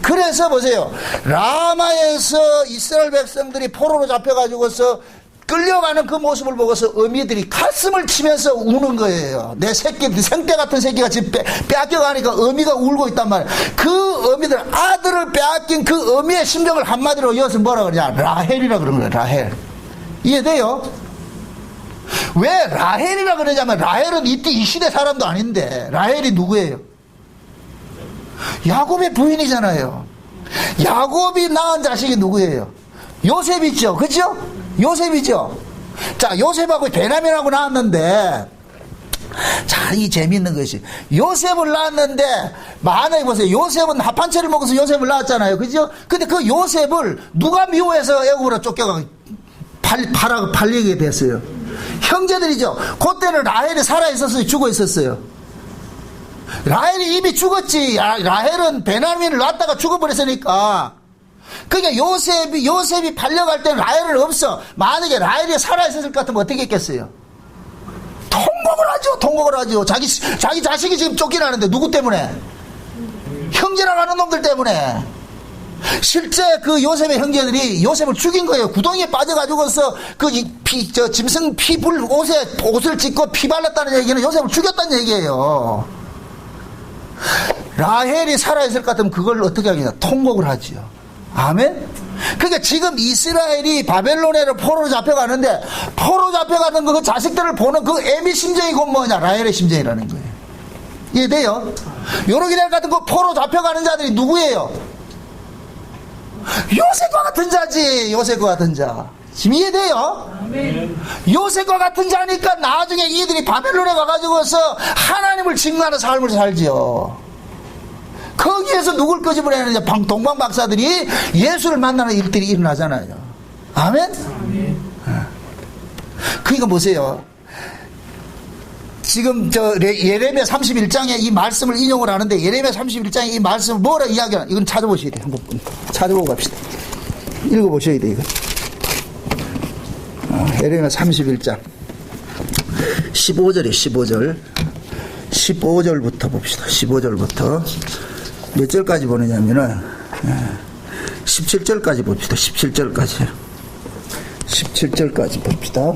그래서 보세요. 라마에서 이스라엘 백성들이 포로로 잡혀가지고서 끌려가는 그 모습을 보고서 어미들이 가슴을 치면서 우는 거예요. 내 새끼, 생떼 같은 새끼가 지금 빼앗겨가니까 어미가 울고 있단 말이에요. 그 어미들, 아들을 빼앗긴 그 어미의 심정을 한마디로 이어서 뭐라 그러냐? 라헬이라 그러는 거예요. 라헬. 이해돼요? 왜 라헬이라 그러냐면, 라헬은 이 시대 사람도 아닌데, 라헬이 누구예요? 야곱의 부인이잖아요. 야곱이 낳은 자식이 누구예요? 요셉이죠. 그죠? 요셉이죠. 자, 요셉하고 베냐민하고 낳았는데, 자, 이 재미있는 것이, 요셉을 낳았는데, 만약에 보세요. 요셉은 합판채를 먹어서 요셉을 낳았잖아요. 그죠? 근데 그 요셉을 누가 미워해서 애국으로 쫓겨가 팔리게 됐어요? 형제들이죠. 그때는 라헬이 살아있었어요? 죽어 있었어요? 라헬이 이미 죽었지. 라헬은 베냐민을 낳았다가 죽어버렸으니까. 그러니까 요셉이 팔려갈 때는 라헬은 없어. 만약에 라헬이 살아있었을 것 같으면 어떻게 했겠어요? 통곡을 하죠. 자기 자식이 지금 쫓겨나는데 누구 때문에? 형제랑 하는 놈들 때문에. 실제 그 요셉의 형제들이 요셉을 죽인 거예요. 구덩이에 빠져가지고서 짐승 피불 옷을 찢고 피 발랐다는 얘기는 요셉을 죽였다는 얘기예요. 라헬이 살아있을 것 같으면 그걸 어떻게 하겠냐? 통곡을 하지요. 아멘? 그러니까 지금 이스라엘이 바벨론에로 포로로 잡혀가는데, 포로 잡혀가는 그 자식들을 보는 그 애미 심정이 곧 뭐냐? 라헬의 심정이라는 거예요. 이해돼요? 요르기넬 같은 그 포로 잡혀가는 자들이 누구예요? 요셉과 같은 자지. 요셉과 같은 자. 지금 이해돼요? 아멘. 요셉과 같은 자니까 나중에 이들이 바벨론에 가가지고서 하나님을 증거하는 삶을 살지요. 거기에서 누굴 끄집어내느냐? 동방박사들이 예수를 만나는 일들이 일어나잖아요. 아멘? 아멘. 그러니까 보세요. 지금 예레미야 31장에 이 말씀을 인용을 하는데, 예레미야 31장에 이 말씀을 뭐라 이야기하나? 이건 찾아보셔야 돼요. 한번 찾아보고 갑시다. 읽어보셔야 돼요, 이거. 예레미야 31장 15절이에요. 15절부터 봅시다. 15절부터 몇 절까지 보느냐면은 17절까지 봅시다. 17절까지 봅시다.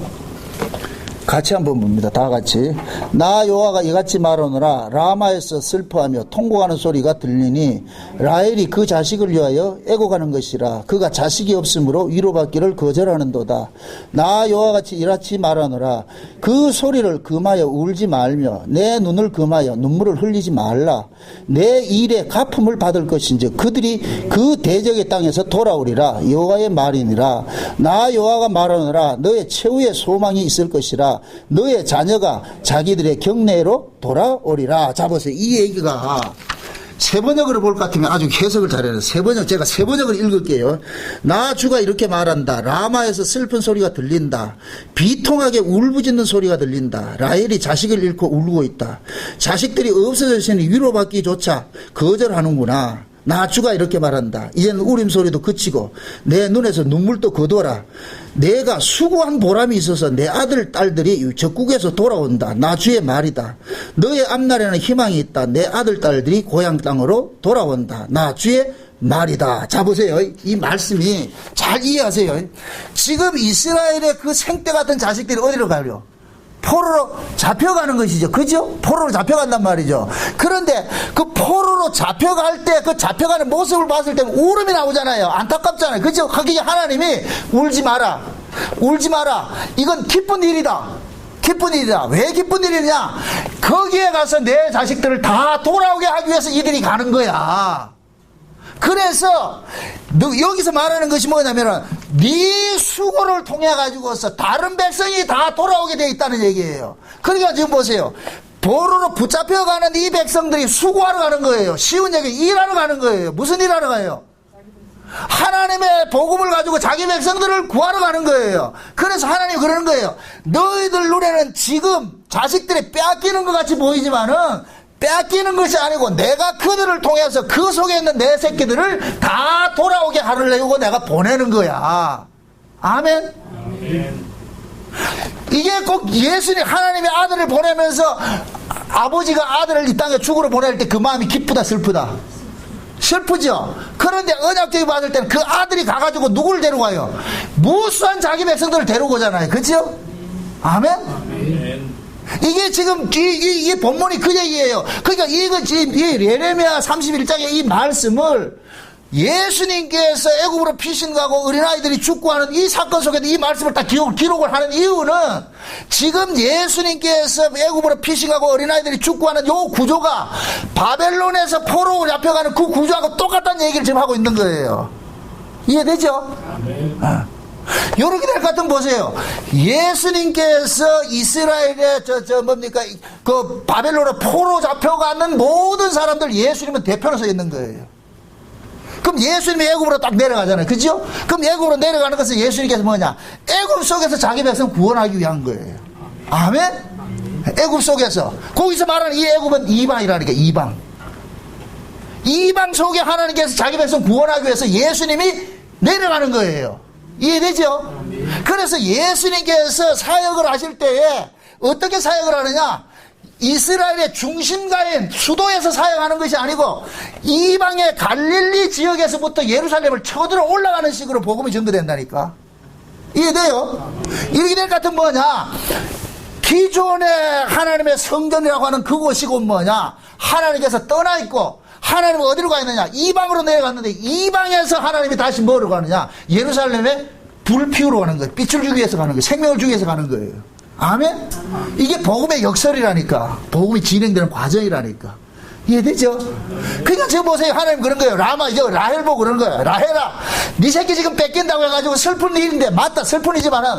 같이 한번 봅니다. 다 같이. 나 여호와가 이같이 말하노라. 라마에서 슬퍼하며 통곡하는 소리가 들리니 라헬이 그 자식을 위하여 애곡하는 것이라. 그가 자식이 없으므로 위로받기를 거절하는도다. 나 여호와가 이같이 말하노라. 그 소리를 금하여 울지 말며 내 눈을 금하여 눈물을 흘리지 말라. 내 일에 갚음을 받을 것인즉 그들이 그 대적의 땅에서 돌아오리라. 여호와의 말이니라. 나 여호와가 말하노라. 너의 최후의 소망이 있을 것이라. 너의 자녀가 자기들의 경내로 돌아오리라. 자 보세요. 이 얘기가 세 번역으로 볼 것 같으면 아주 해석을 잘해요. 제가 세 번역을 읽을게요. 나 주가 이렇게 말한다. 라마에서 슬픈 소리가 들린다. 비통하게 울부짖는 소리가 들린다. 라헬이 자식을 잃고 울고 있다. 자식들이 없어졌으니 위로받기조차 거절하는구나. 나 주가 이렇게 말한다. 이제는 울음 소리도 그치고 내 눈에서 눈물도 거둬라. 내가 수고한 보람이 있어서 내 아들 딸들이 적국에서 돌아온다. 나 주의 말이다. 너의 앞날에는 희망이 있다. 내 아들 딸들이 고향 땅으로 돌아온다. 나 주의 말이다. 자 보세요. 이 말씀이 잘 이해하세요. 지금 이스라엘의 그 생떼 같은 자식들이 어디로 가요? 포로로 잡혀가는 것이죠. 그죠? 포로로 잡혀간단 말이죠. 그런데 그 포로로 잡혀갈 때 그 잡혀가는 모습을 봤을 때 울음이 나오잖아요. 안타깝잖아요. 그죠? 하기에 하나님이 울지 마라. 울지 마라. 이건 기쁜 일이다. 기쁜 일이다. 왜 기쁜 일이냐? 거기에 가서 내 자식들을 다 돌아오게 하기 위해서 이들이 가는 거야. 그래서 여기서 말하는 것이 뭐냐면은 네 수고를 통해 가지고서 다른 백성이 다 돌아오게 되어 있다는 얘기예요. 그러니까 지금 보세요. 포로로 붙잡혀가는 이 백성들이 수고하러 가는 거예요. 쉬운 얘기, 일하러 가는 거예요. 무슨 일하러 가요? 하나님의 복음을 가지고 자기 백성들을 구하러 가는 거예요. 그래서 하나님이 그러는 거예요. 너희들 눈에는 지금 자식들이 빼앗기는 것 같이 보이지만은 빼앗기는 것이 아니고 내가 그들을 통해서 그 속에 있는 내 새끼들을 다 돌아오게 하려고 내가 보내는 거야. 아멘? 아멘. 이게 꼭 예수님 하나님의 아들을 보내면서 아버지가 아들을 이 땅에 죽으러 보낼 때 그 마음이 기쁘다 슬프다? 슬프죠. 그런데 언약적이 받을 때는 그 아들이 가가지고 누구를 데려가요? 무수한 자기 백성들을 데려오잖아요. 그죠? 아멘? 아멘. 이게 지금 이게 본문이 그 얘기예요. 그러니까 이거 지금 이 예레미야 31장의 이 말씀을 예수님께서 애굽으로 피신가고 어린아이들이 죽고 하는 이 사건 속에도 이 말씀을 다 기록을 하는 이유는 지금 예수님께서 애굽으로 피신가고 어린아이들이 죽고 하는 요 구조가 바벨론에서 포로로 잡혀가는 그 구조하고 똑같다는 얘기를 지금 하고 있는 거예요. 이해되죠? 아멘. 요르기넬 같은 보세요. 예수님께서 이스라엘의 뭡니까 그 바벨론으로 포로 잡혀가는 모든 사람들 예수님은 대표로 서 있는 거예요. 그럼 예수님이 애굽으로 딱 내려가잖아요. 그죠? 그럼 애굽으로 내려가는 것은 예수님께서 뭐냐? 애굽 속에서 자기 백성 구원하기 위한 거예요. 아멘? 애굽 속에서 거기서 말하는 이 애굽은 이방이라니까. 이방 속에 하나님께서 자기 백성 구원하기 위해서 예수님이 내려가는 거예요. 이해되죠? 그래서 예수님께서 사역을 하실 때에 어떻게 사역을 하느냐? 이스라엘의 중심가인 수도에서 사역하는 것이 아니고 이방의 갈릴리 지역에서부터 예루살렘을 쳐들어 올라가는 식으로 복음이 전도된다니까. 이해돼요? 이렇게 될 것 같은 뭐냐? 기존의 하나님의 성전이라고 하는 그곳이고 뭐냐? 하나님께서 떠나 있고 하나님은 어디로 가 있느냐? 이방으로 내려갔는데 이방에서 하나님이 다시 뭐로 가느냐? 예루살렘에 불 피우러 가는 거예요. 빛을 주기 위해서 가는 거예요. 생명을 주기 위해서 가는 거예요. 아멘? 이게 복음의 역설이라니까. 복음이 진행되는 과정이라니까. 이해되죠? 그러니까 지금 보세요. 하나님 그런 거예요. 라헬 보고 그런 거예요. 라헬아, 네 새끼 지금 뺏긴다고 해가지고 슬픈 일인데, 맞다, 슬픈 일이지만은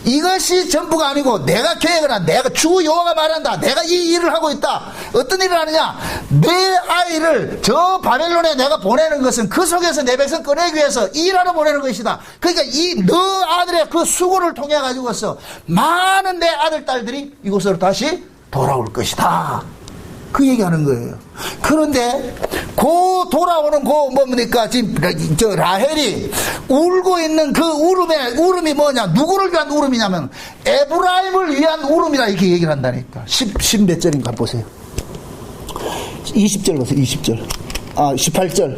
이것이 전부가 아니고 내가 계획을 한, 내가 주 여호와가 말한다. 내가 이 일을 하고 있다. 어떤 일을 하느냐? 내 아이를 저 바벨론에 내가 보내는 것은 그 속에서 내 백성 꺼내기 위해서 일하러 보내는 것이다. 그러니까 이 너 아들의 그 수고를 통해 가지고서 많은 내 아들 딸들이 이곳으로 다시 돌아올 것이다. 그 얘기하는 거예요. 그런데 그 돌아오는 그 뭡니까? 지금 저 라헬이 울고 있는 그 울음이 뭐냐? 누구를 위한 울음이냐면 에브라임을 위한 울음이라 이렇게 얘기를 한다니까. 10 몇 절인가 보세요. 20절 보세요. 20절. 18절.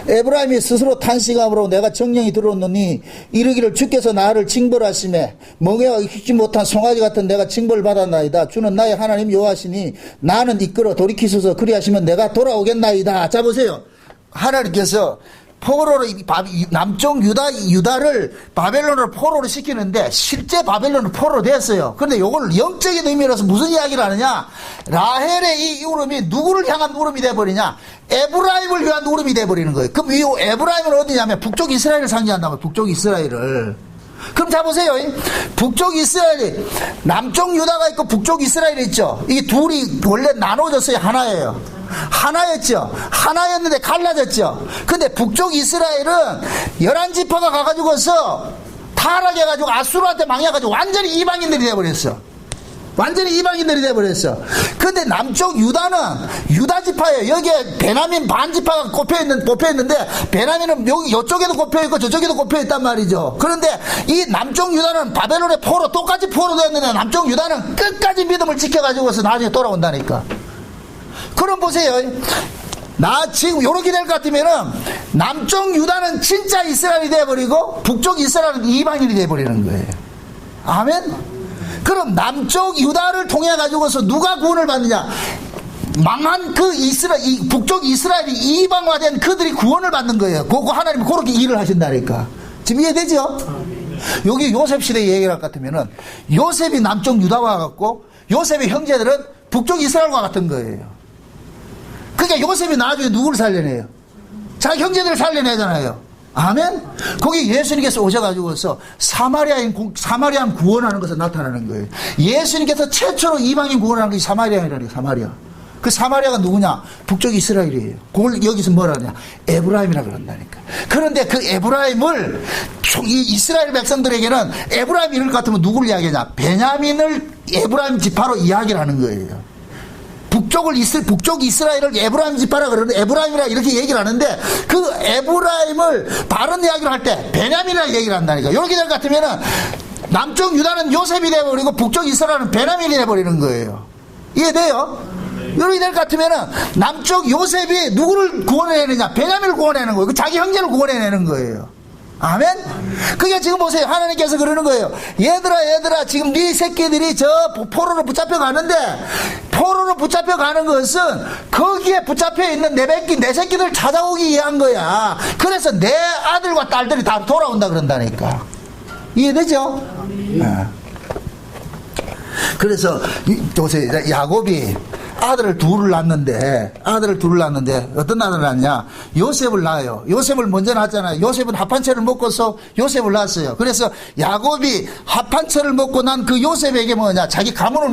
에브라임이 스스로 탄식함으로 내가 정령이 들어오노니 이르기를 주께서 나를 징벌하심에 멍에와 익히지 못한 송아지 같은 내가 징벌을 받았나이다. 주는 나의 하나님 여호와시니 나는 이끌어 돌이키소서 그리하시면 내가 돌아오겠나이다. 자 보세요. 하나님께서 포로로 남쪽 유다를 바벨론으로 포로로 시키는데 실제 바벨론으로 포로로 됐어요. 그런데 이걸 영적인 의미로서 무슨 이야기를 하느냐? 라헬의 이 울음이 누구를 향한 울음이 돼버리냐? 에브라임을 위한 울음이 돼버리는 거예요. 그럼 이 에브라임은 어디냐면 북쪽 이스라엘을 상징한다고요. 북쪽 이스라엘을. 그럼 자 보세요. 북쪽 이스라엘이 남쪽 유다가 있고 북쪽 이스라엘이 있죠. 이 둘이 원래 나눠졌어요. 하나예요. 하나였죠. 하나였는데 갈라졌죠. 근데 북쪽 이스라엘은 11지파가 가가지고서 타락해가지고 아수르한테 망해가지고 완전히 이방인들이 돼버렸어. 완전히 이방인들이 돼버렸어. 근데 남쪽 유다는 유다지파예요. 여기에 베냐민 반지파가 꼽혀있는데 베냐민은 여기 이쪽에도 꼽혀있고 저쪽에도 꼽혀있단 말이죠. 그런데 이 남쪽 유다는 바벨론의 포로 똑같이 포로 되었는데 남쪽 유다는 끝까지 믿음을 지켜가지고서 나중에 돌아온다니까. 그럼 보세요. 나 지금 요렇게 될 것 같으면은 남쪽 유다는 진짜 이스라엘이 돼버리고 북쪽 이스라엘은 이방인이 돼버리는 거예요. 아멘? 그럼 남쪽 유다를 통해 가지고서 누가 구원을 받느냐? 망한 그 북쪽 이스라엘이 이방화된 그들이 구원을 받는 거예요. 그거 하나님이 그렇게 일을 하신다니까. 지금 이해되죠? 여기 요셉 시대 얘기를 할 것 같으면은 요셉이 남쪽 유다와 같고 요셉의 형제들은 북쪽 이스라엘과 같은 거예요. 그러니까 요셉이 나중에 누구를 살려내요? 자기 형제들을 살려내잖아요. 아멘? 거기 예수님께서 오셔가지고서 사마리아인 구원하는 것을 나타나는 거예요. 예수님께서 최초로 이방인 구원하는 것이 사마리아인이라는 거예요. 사마리아. 그 사마리아가 누구냐? 북쪽 이스라엘이에요. 그걸 여기서 뭐라 하냐? 에브라임이라 그런다니까. 그런데 그 에브라임을 이 이스라엘 백성들에게는 에브라임 이럴 것 같으면 누구를 이야기하냐? 베냐민을 에브라임 지파로 이야기를 하는 거예요. 북쪽 이스라엘을 에브라임 지파라 그러는데 에브라임이라 이렇게 얘기를 하는데 그 에브라임을 바른 이야기를 할 때 베냐민이라 얘기를 한다니까. 이렇게 될 것 같으면은 남쪽 유다는 요셉이 돼버리고 북쪽 이스라엘은 베냐민이 돼버리는 거예요. 이해돼요? 이렇게 될 것 같으면은 남쪽 요셉이 누구를 구원해내느냐? 베냐민을 구원해내는 거예요. 자기 형제를 구원해내는 거예요. 아멘? 그게 지금 보세요. 하나님께서 그러는 거예요. 얘들아 지금 네 새끼들이 저 포로로 붙잡혀 가는데 포로로 붙잡혀 가는 것은 거기에 붙잡혀 있는 내 새끼들 찾아오기 위한 거야. 그래서 내 아들과 딸들이 다 돌아온다 그런다니까. 이해되죠? 네. 그래서 보세요. 야곱이 아들을 둘을 낳는데 어떤 아들을 낳냐? 요셉을 낳아요. 요셉을 먼저 낳았잖아요. 요셉은 합한채를 먹고서 요셉을 낳았어요. 그래서 야곱이 합한채를 먹고 난 그 요셉에게 뭐냐? 자기 가문을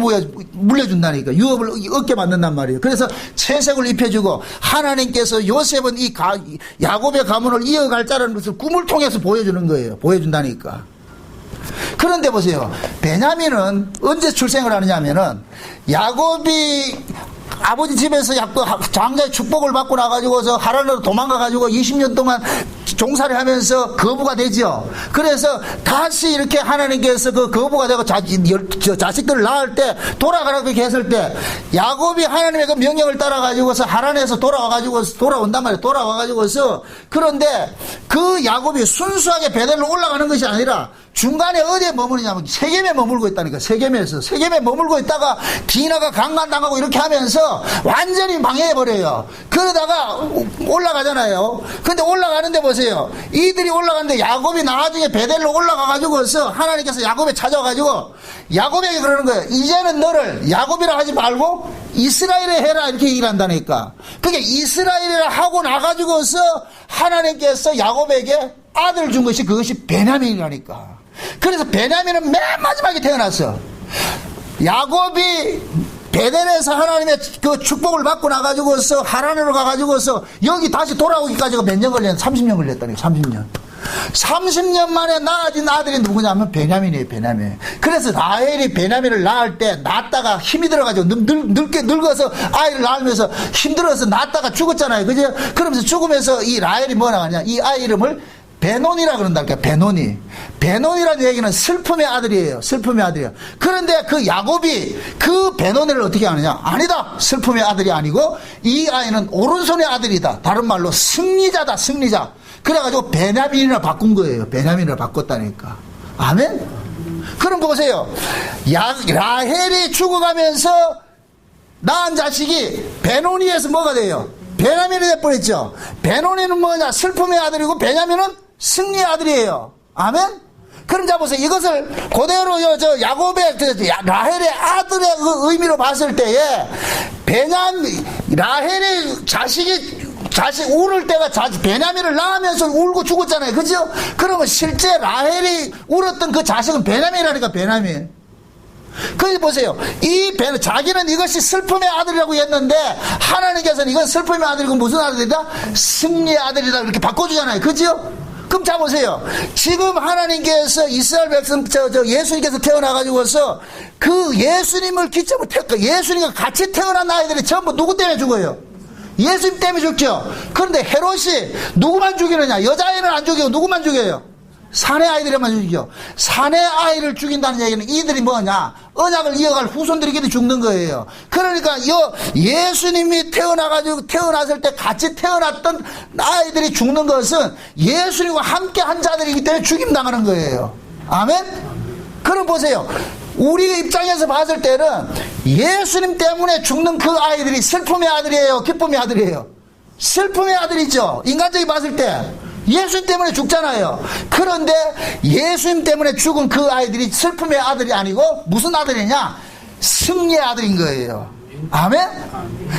물려준다니까. 유업을 얻게 만든단 말이에요. 그래서 채색을 입혀주고 하나님께서 요셉은 야곱의 가문을 이어갈 자라는 것을 꿈을 통해서 보여주는 거예요. 보여준다니까. 그런데 보세요. 베냐민은 언제 출생을 하느냐 하면은 야곱이 아버지 집에서 장자의 축복을 받고 나가지고서 하란으로 도망가가지고 20년 동안 종살이 하면서 거부가 되죠. 그래서 다시 이렇게 하나님께서 그 거부가 되고 자식들을 낳을 때 돌아가라고 이렇게 했을 때 야곱이 하나님의 그 명령을 따라가지고서 하란에서 돌아온단 말이에요. 돌아와가지고서 그런데 그 야곱이 순수하게 베델로 올라가는 것이 아니라 중간에 어디에 머무르냐면 세겜에 머물고 있다니까. 세겜에 머물고 있다가 디나가 강간당하고 이렇게 하면서 완전히 방해해버려요. 그러다가 올라가잖아요. 근데 올라가는데 보세요. 이들이 올라가는데 야곱이 나중에 베델로 올라가가지고서 하나님께서 야곱에 찾아가지고 야곱에게 그러는 거예요. 이제는 너를 야곱이라 하지 말고 이스라엘에 해라 이렇게 얘기를 한다니까. 그게 이스라엘이라 하고 나가지고서 하나님께서 야곱에게 아들을 준 것이 그것이 베냐민이라니까. 그래서 베냐민은 맨 마지막에 태어났어. 야곱이 베델에서 하나님의 그 축복을 받고 나가지고서 하란으로 가가지고서 여기 다시 돌아오기까지가 몇 년 걸렸나? 30년 걸렸다니까. 30년 만에 낳아진 아들이 누구냐면 베냐민이에요. 베냐민. 그래서 라헬이 베냐민을 낳을 때 낳다가 힘이 들어가지고 늙어서 아이를 낳으면서 힘들어서 낳다가 죽었잖아요. 그죠? 그러면서 죽으면서 이 라헬이 뭐라 하냐? 이 아이 이름을 베논이라 그런다니까. 베논이라는 얘기는 슬픔의 아들이에요. 슬픔의 아들이에요. 그런데 그 야곱이 그 베논을 어떻게 하느냐? 아니다. 슬픔의 아들이 아니고 이 아이는 오른손의 아들이다. 다른 말로 승리자다. 승리자. 그래가지고 베냐민이라 바꾼 거예요. 베냐민이라 바꿨다니까. 아멘? 그럼 보세요. 라헬이 죽어가면서 낳은 자식이 베논이에서 뭐가 돼요? 베냐민이 돼버렸죠. 베논이는 뭐냐? 슬픔의 아들이고 베냐민은 승리의 아들이에요. 아멘? 그럼 자 보세요. 이것을 그대로 야곱의 라헬의 아들의 그 의미로 봤을 때에 라헬의 자식 울을 때가 베냐민을 낳으면서 울고 죽었잖아요. 그죠? 그러면 실제 라헬이 울었던 그 자식은 베냐민이라니까. 베냐민. 거기 보세요. 자기는 이것이 슬픔의 아들이라고 했는데 하나님께서는 이건 슬픔의 아들이고 무슨 아들이다? 승리의 아들이다. 이렇게 바꿔주잖아요. 그죠? 그럼 자 보세요. 지금 하나님께서 이스라엘 백성 예수님께서 태어나가지고서 그 예수님을 기점으로 예수님과 같이 태어난 아이들이 전부 누구 때문에 죽어요? 예수님 때문에 죽죠. 그런데 헤롯이 누구만 죽이느냐? 여자애는 안 죽이고 누구만 죽여요? 사내 아이들만 죽이죠. 사내 아이를 죽인다는 얘기는 이들이 뭐냐? 언약을 이어갈 후손들에게도 죽는 거예요. 그러니까 예수님이 태어났을 때 같이 태어났던 아이들이 죽는 것은 예수님과 함께 한 자들이기 때문에 죽임당하는 거예요. 아멘? 그럼 보세요. 우리 입장에서 봤을 때는 예수님 때문에 죽는 그 아이들이 슬픔의 아들이에요? 기쁨의 아들이에요? 슬픔의 아들이죠. 인간적으로 봤을 때. 예수님 때문에 죽잖아요. 그런데 예수님 때문에 죽은 그 아이들이 슬픔의 아들이 아니고 무슨 아들이냐? 승리의 아들인 거예요. 아멘?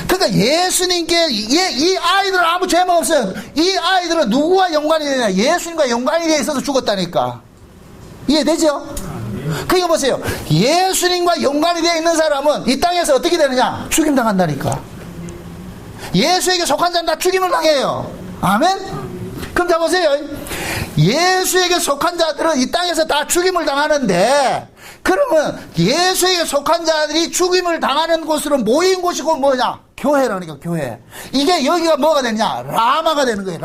그러니까 예수님께 이 아이들은 아무 죄가 없어요. 이 아이들은 누구와 연관이 되냐? 예수님과 연관이 되어 있어서 죽었다니까. 이해되죠? 그러니까 보세요. 예수님과 연관이 되어 있는 사람은 이 땅에서 어떻게 되느냐? 죽임당한다니까. 예수에게 속한 자는 다 죽임을 당해요. 아멘? 그럼 자 보세요. 예수에게 속한 자들은 이 땅에서 다 죽임을 당하는데 그러면 예수에게 속한 자들이 죽임을 당하는 곳으로 모인 곳이고 뭐냐? 교회라니까. 교회. 이게 여기가 뭐가 되냐? 라마가 되는 거예요.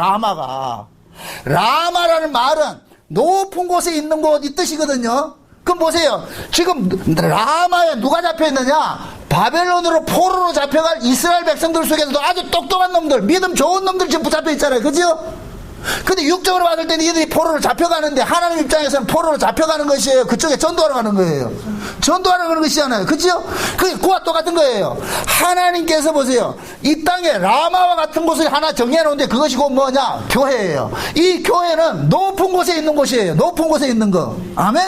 라마라는 말은 높은 곳에 있는 곳 이 뜻이거든요. 그럼 보세요. 지금 라마에 누가 잡혀있느냐? 바벨론으로 포로로 잡혀갈 이스라엘 백성들 속에서도 아주 똑똑한 놈들, 믿음 좋은 놈들 지금 붙잡혀 있잖아요. 그죠? 근데 육적으로 봤을 때는 이들이 포로로 잡혀가는데 하나님 입장에서는 포로로 잡혀가는 것이에요. 그쪽에 전도하러 가는 거예요. 전도하러 가는 것이잖아요. 그죠? 그게 그와 똑같은 거예요. 하나님께서 보세요. 이 땅에 라마와 같은 곳을 하나 정해 놓은데 그것이 곧 뭐냐? 교회예요. 이 교회는 높은 곳에 있는 곳이에요. 높은 곳에 있는 거. 아멘?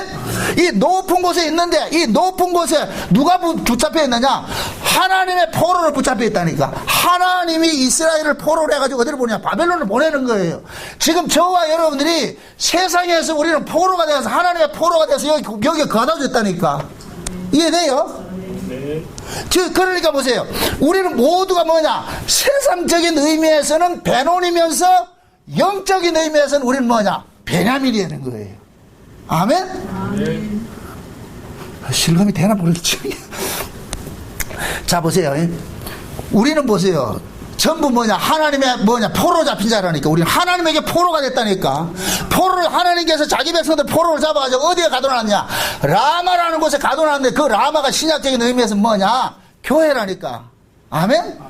이 높은 곳에 있는데 이 높은 곳에 누가 붙잡혀 있느냐? 하나님의 포로를 붙잡혀 있다니까. 하나님이 이스라엘을 포로로 해가지고 어디를 보내냐? 바벨론을 보내는 거예요. 지금 저와 여러분들이 세상에서 우리는 포로가 되어서 하나님의 포로가 돼서 여기에 거둬졌다니까. 이해돼요? 네. 그러니까 보세요. 우리는 모두가 뭐냐? 세상적인 의미에서는 베논이면서 영적인 의미에서는 우리는 뭐냐? 베냐민이 되는 거예요. 아멘? 네. 실감이 되나 모르겠지. 자 보세요. 우리는 보세요. 전부 하나님의 포로 잡힌 자라니까. 우리는 하나님에게 포로가 됐다니까. 포로를 하나님께서 자기 백성들 포로를 잡아가지고 어디에 가둬놨냐? 라마라는 곳에 가둬놨는데 그 라마가 신약적인 의미에서 교회라니까. 아멘?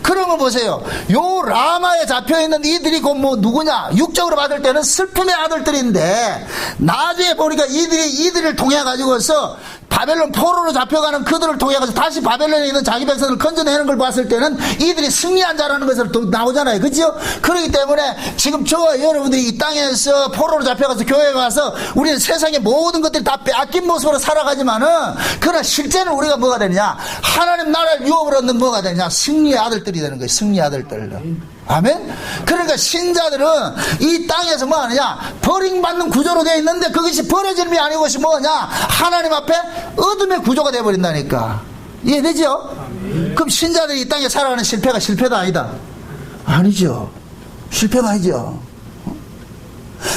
그러면 보세요. 요 라마에 잡혀있는 이들이 곧 누구냐? 육적으로 받을 때는 슬픔의 아들들인데, 나중에 보니까 이들을 통해가지고서 바벨론 포로로 잡혀가는 그들을 통해가지고 다시 바벨론에 있는 자기 백성을 건져내는 걸 봤을 때는 이들이 승리한 자라는 것으로 나오잖아요. 그죠? 그렇기 때문에 지금 저와 여러분들이 이 땅에서 포로로 잡혀가서 교회에 가서 우리는 세상의 모든 것들이 다 빼앗긴 모습으로 살아가지만은, 그러나 실제는 우리가 뭐가 되느냐? 하나님 나라를 유업으로 얻는 뭐가 되느냐? 승리의 아들들이 되는 거예요. 승리의 아들들. 아멘? 그러니까 신자들은 이 땅에서 뭐 하느냐? 버림받는 구조로 되어 있는데 그것이 버려짐이 아니고 그것이 뭐냐? 하나님 앞에 어둠의 구조가 되어버린다니까. 이해되죠? 그럼 신자들이 이 땅에 살아가는 실패가 실패다 아니다? 아니죠. 실패가 아니죠.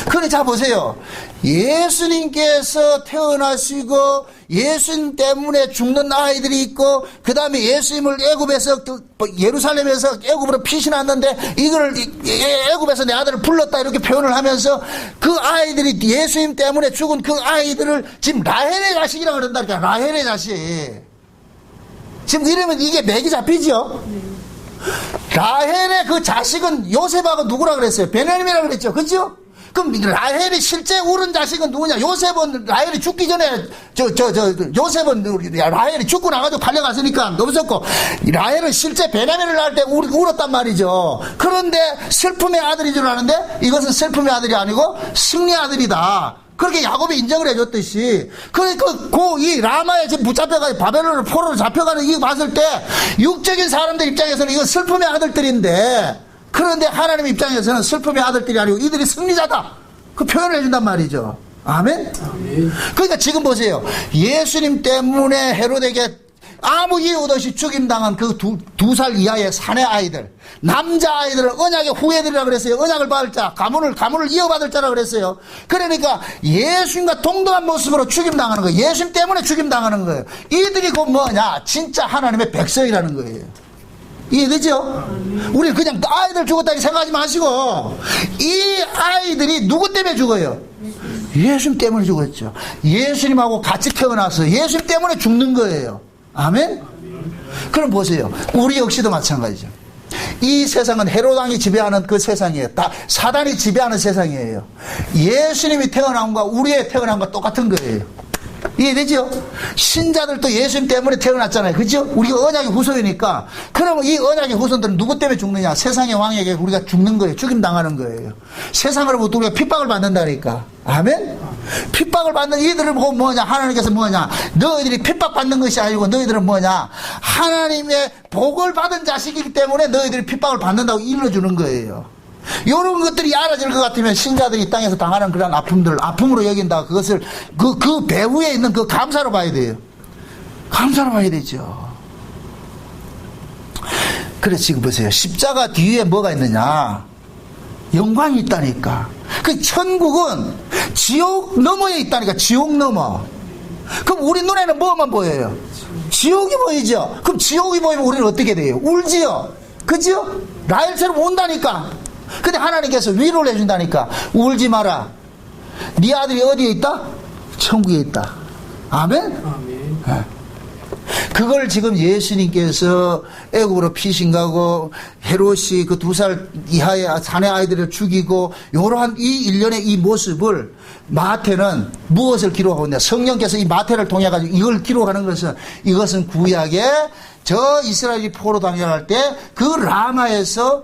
그러니 자 보세요. 예수님께서 태어나시고 예수님 때문에 죽는 아이들이 있고, 그 다음에 예수님을 애굽에서 예루살렘에서 애굽으로 피신했는데 이거를 애굽에서 내 아들을 불렀다 이렇게 표현을 하면서 그 아이들이 예수님 때문에 죽은 그 아이들을 지금 라헬의 자식이라고 그런다니까. 라헬의 자식. 지금 이러면 이게 맥이 잡히죠? 라헬의 그 자식은 요셉하고 누구라 그랬어요? 베냐민이라고 그랬죠? 그죠? 그럼 라헬이 실제 울은 자식은 누구냐? 요셉은 라헬이 죽기 전에 요셉은 라헬이 죽고 나가지고 달려갔으니까 없었고, 라헬은 실제 베냐민을 낳을 때 울었단 말이죠. 그런데 슬픔의 아들인 줄 아는데 이것은 슬픔의 아들이 아니고 승리의 아들이다. 그렇게 야곱이 인정을 해줬듯이, 그러니까 이 라마에 지금 붙잡혀가지고 바벨론을 포로로 잡혀가는 이거 봤을 때 육적인 사람들 입장에서는 이건 슬픔의 아들들인데, 그런데 하나님 입장에서는 슬픔의 아들들이 아니고 이들이 승리자다. 그 표현을 해준단 말이죠. 아멘? 그러니까 지금 보세요. 예수님 때문에 헤롯에게 아무 이유 없이 죽임당한 그 두 살 이하의 사내 아이들, 남자 아이들을 언약의 후예들이라고 그랬어요. 언약을 받을 자, 가문을 이어받을 자라고 그랬어요. 그러니까 예수님과 동등한 모습으로 죽임당하는 거예요. 예수님 때문에 죽임당하는 거예요. 이들이 곧 뭐냐? 진짜 하나님의 백성이라는 거예요. 이해되죠? 우리 그냥 아이들 죽었다고 생각하지 마시고, 이 아이들이 누구 때문에 죽어요? 예수님 때문에 죽었죠. 예수님하고 같이 태어나서 예수님 때문에 죽는 거예요. 아멘? 그럼 보세요. 우리 역시도 마찬가지죠. 이 세상은 헤롯 왕이 지배하는 그 세상이에요. 다 사단이 지배하는 세상이에요. 예수님이 태어난과 우리의 태어난과 똑같은 거예요. 이해되죠? 신자들도 예수님 때문에 태어났잖아요. 그죠? 우리가 언약의 후손이니까. 그러면 이 언약의 후손들은 누구 때문에 죽느냐? 세상의 왕에게 우리가 죽는 거예요. 죽임당하는 거예요. 세상으로부터 우리가 핍박을 받는다니까. 아멘? 핍박을 받는 이들을 보고 뭐냐? 하나님께서 뭐냐? 너희들이 핍박받는 것이 아니고 너희들은 뭐냐? 하나님의 복을 받은 자식이기 때문에 너희들이 핍박을 받는다고 일러주는 거예요. 이런 것들이 알아질 것 같으면 신자들이 이 땅에서 당하는 그런 아픔들을 아픔으로 여긴다. 그것을 그 배후에 있는 그 감사로 봐야 돼요. 감사로 봐야 되죠. 그래서 지금 보세요. 십자가 뒤에 뭐가 있느냐? 영광이 있다니까. 그 천국은 지옥 너머에 있다니까. 지옥 너머. 그럼 우리 눈에는 뭐만 보여요? 지옥이 보이죠. 그럼 지옥이 보이면 우리는 어떻게 돼요? 울지요. 그죠? 라헬처럼 운다니까. 근데 하나님께서 위로를 해준다니까. 울지 마라. 네 아들이 어디에 있다? 천국에 있다. 아멘? 네. 그걸 지금 예수님께서 애굽으로 피신가고 헤롯이 그 2살 이하의 사내 아이들을 죽이고 요러한 이 일련의 이 모습을 마태는 무엇을 기록하고 있냐? 성령께서 이 마태를 통해 가지고 이걸 기록하는 것은, 이것은 구약에 저 이스라엘이 포로 당할 때 그 라마에서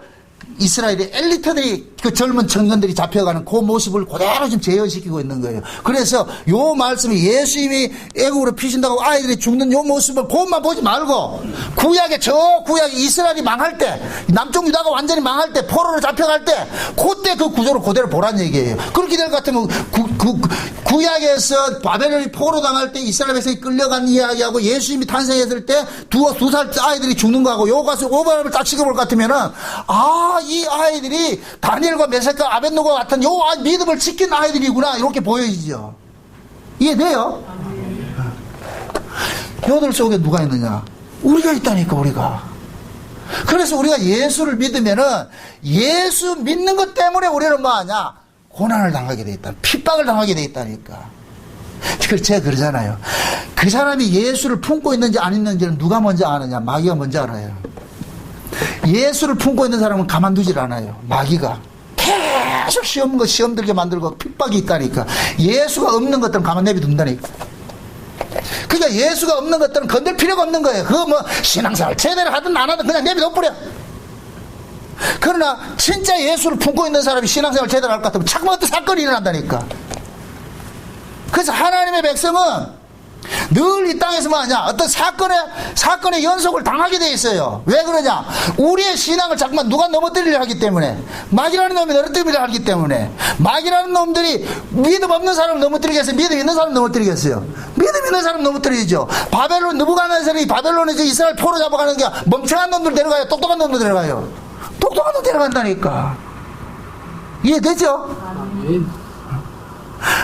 이스라엘의 엘리트들이, 그 젊은 청년들이 잡혀가는 그 모습을 그대로 지금 재현시키고 있는 거예요. 그래서 요 말씀이 예수님이 애국으로 피신다고 아이들이 죽는 요 모습을 그것만 보지 말고, 구약에 이스라엘이 망할 때, 남쪽 유다가 완전히 망할 때, 포로로 잡혀갈 때, 그때 그 구조를 그대로 보란 얘기예요. 그렇게 될 것 같으면 구약에서 바벨론이 포로 당할 때 이스라엘 백성이 끌려간 이야기하고 예수님이 탄생했을 때 두 살 아이들이 죽는 거하고 요 가서 오버랩을 딱 찍어볼 것 같으면은, 이 아이들이 다니엘과 메섹과 아벳노가 같은 요 믿음을 지킨 아이들이구나, 이렇게 보여지죠. 이해돼요? 요들 속에 누가 있느냐? 우리가 있다니까. 우리가 그래서 우리가 예수를 믿으면은 예수 믿는 것 때문에 우리는 뭐하냐? 고난을 당하게 돼 있다. 핍박을 당하게 돼 있다니까. 그걸 제가 그러잖아요. 그 사람이 예수를 품고 있는지 안 있는지는 누가 먼저 아느냐? 마귀가 먼저 알아요. 예수를 품고 있는 사람은 가만두질 않아요. 마귀가 계속 시험 들게 만들고 핍박이 있다니까. 예수가 없는 것들은 가만 내비둔다니까. 그러니까 예수가 없는 것들은 건들 필요가 없는 거예요. 그거 뭐 신앙생활 제대로 하든 안 하든 그냥 내비둬버려. 그러나 진짜 예수를 품고 있는 사람이 신앙생활 제대로 할 것 같으면 자꾸만 어떤 사건이 일어난다니까. 그래서 하나님의 백성은 늘 이 땅에서 뭐하냐? 어떤 사건의 연속을 당하게 돼 있어요. 왜 그러냐? 우리의 신앙을 자꾸만 누가 넘어뜨리려 하기 때문에, 마귀라는 놈이 넘어뜨리려 하기 때문에. 마귀라는 놈들이 믿음 없는 사람을 넘어뜨리겠어요? 믿음 있는 사람을 넘어뜨리겠어요? 믿음 있는 사람을 넘어뜨리죠. 바벨론, 느부갓네살이 바벨론에서 이스라엘 포로 잡아가는 게 멍청한 놈들 데려가요? 똑똑한 놈들 데려가요? 똑똑한 놈 데려간다니까. 이해되죠?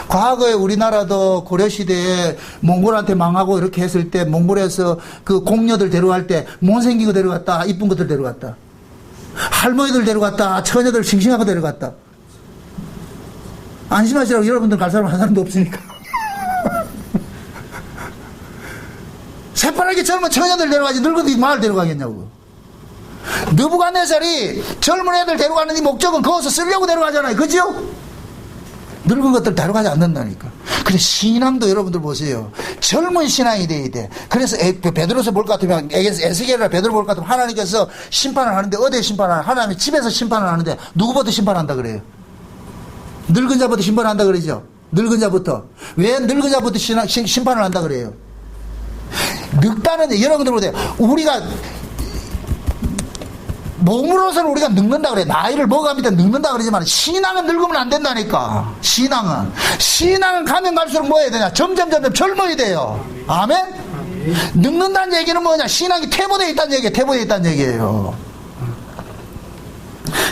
과거에 우리나라도 고려시대에 몽골한테 망하고 이렇게 했을 때 몽골에서 그 공녀들 데려갈 때 못생긴 거 데려갔다, 이쁜 것들 데려갔다, 할머니들 데려갔다, 처녀들 싱싱한 거 데려갔다. 안심하시라고. 여러분들 갈 사람 한 사람도 없으니까. 새파랗게 젊은 처녀들 데려가지 늙은이 마을 데려가겠냐고. 느부갓네살이 젊은 애들 데려가는 이 목적은 거기서 쓰려고 데려가잖아요. 그죠? 늙은 것들 데려가지 않는다니까. 근데 신앙도 여러분들 보세요. 젊은 신앙이 돼야 돼. 그래서 베드로서 볼 것 같으면, 에스겔이나 베드로 볼 것 같으면 하나님께서 심판을 하는데, 어디에 심판을 하나? 하나님이 집에서 심판을 하는데 누구부터 심판한다 그래요? 늙은 자부터 심판한다 그러죠. 늙은 자부터. 왜 늙은 자부터 심판을 한다 그래요? 늙다는, 여러분들 보세요. 우리가 몸으로서는 우리가 늙는다 그래. 나이를 먹어가면 늙는다 그러지만 신앙은 늙으면 안 된다니까. 신앙은 가면 갈수록 뭐 해야 되냐? 점점 젊어야 돼요. 아멘? 늙는다는 얘기는 뭐냐? 신앙이 퇴보되어 있다는 얘기예요. 퇴보되어 있다는 얘기예요.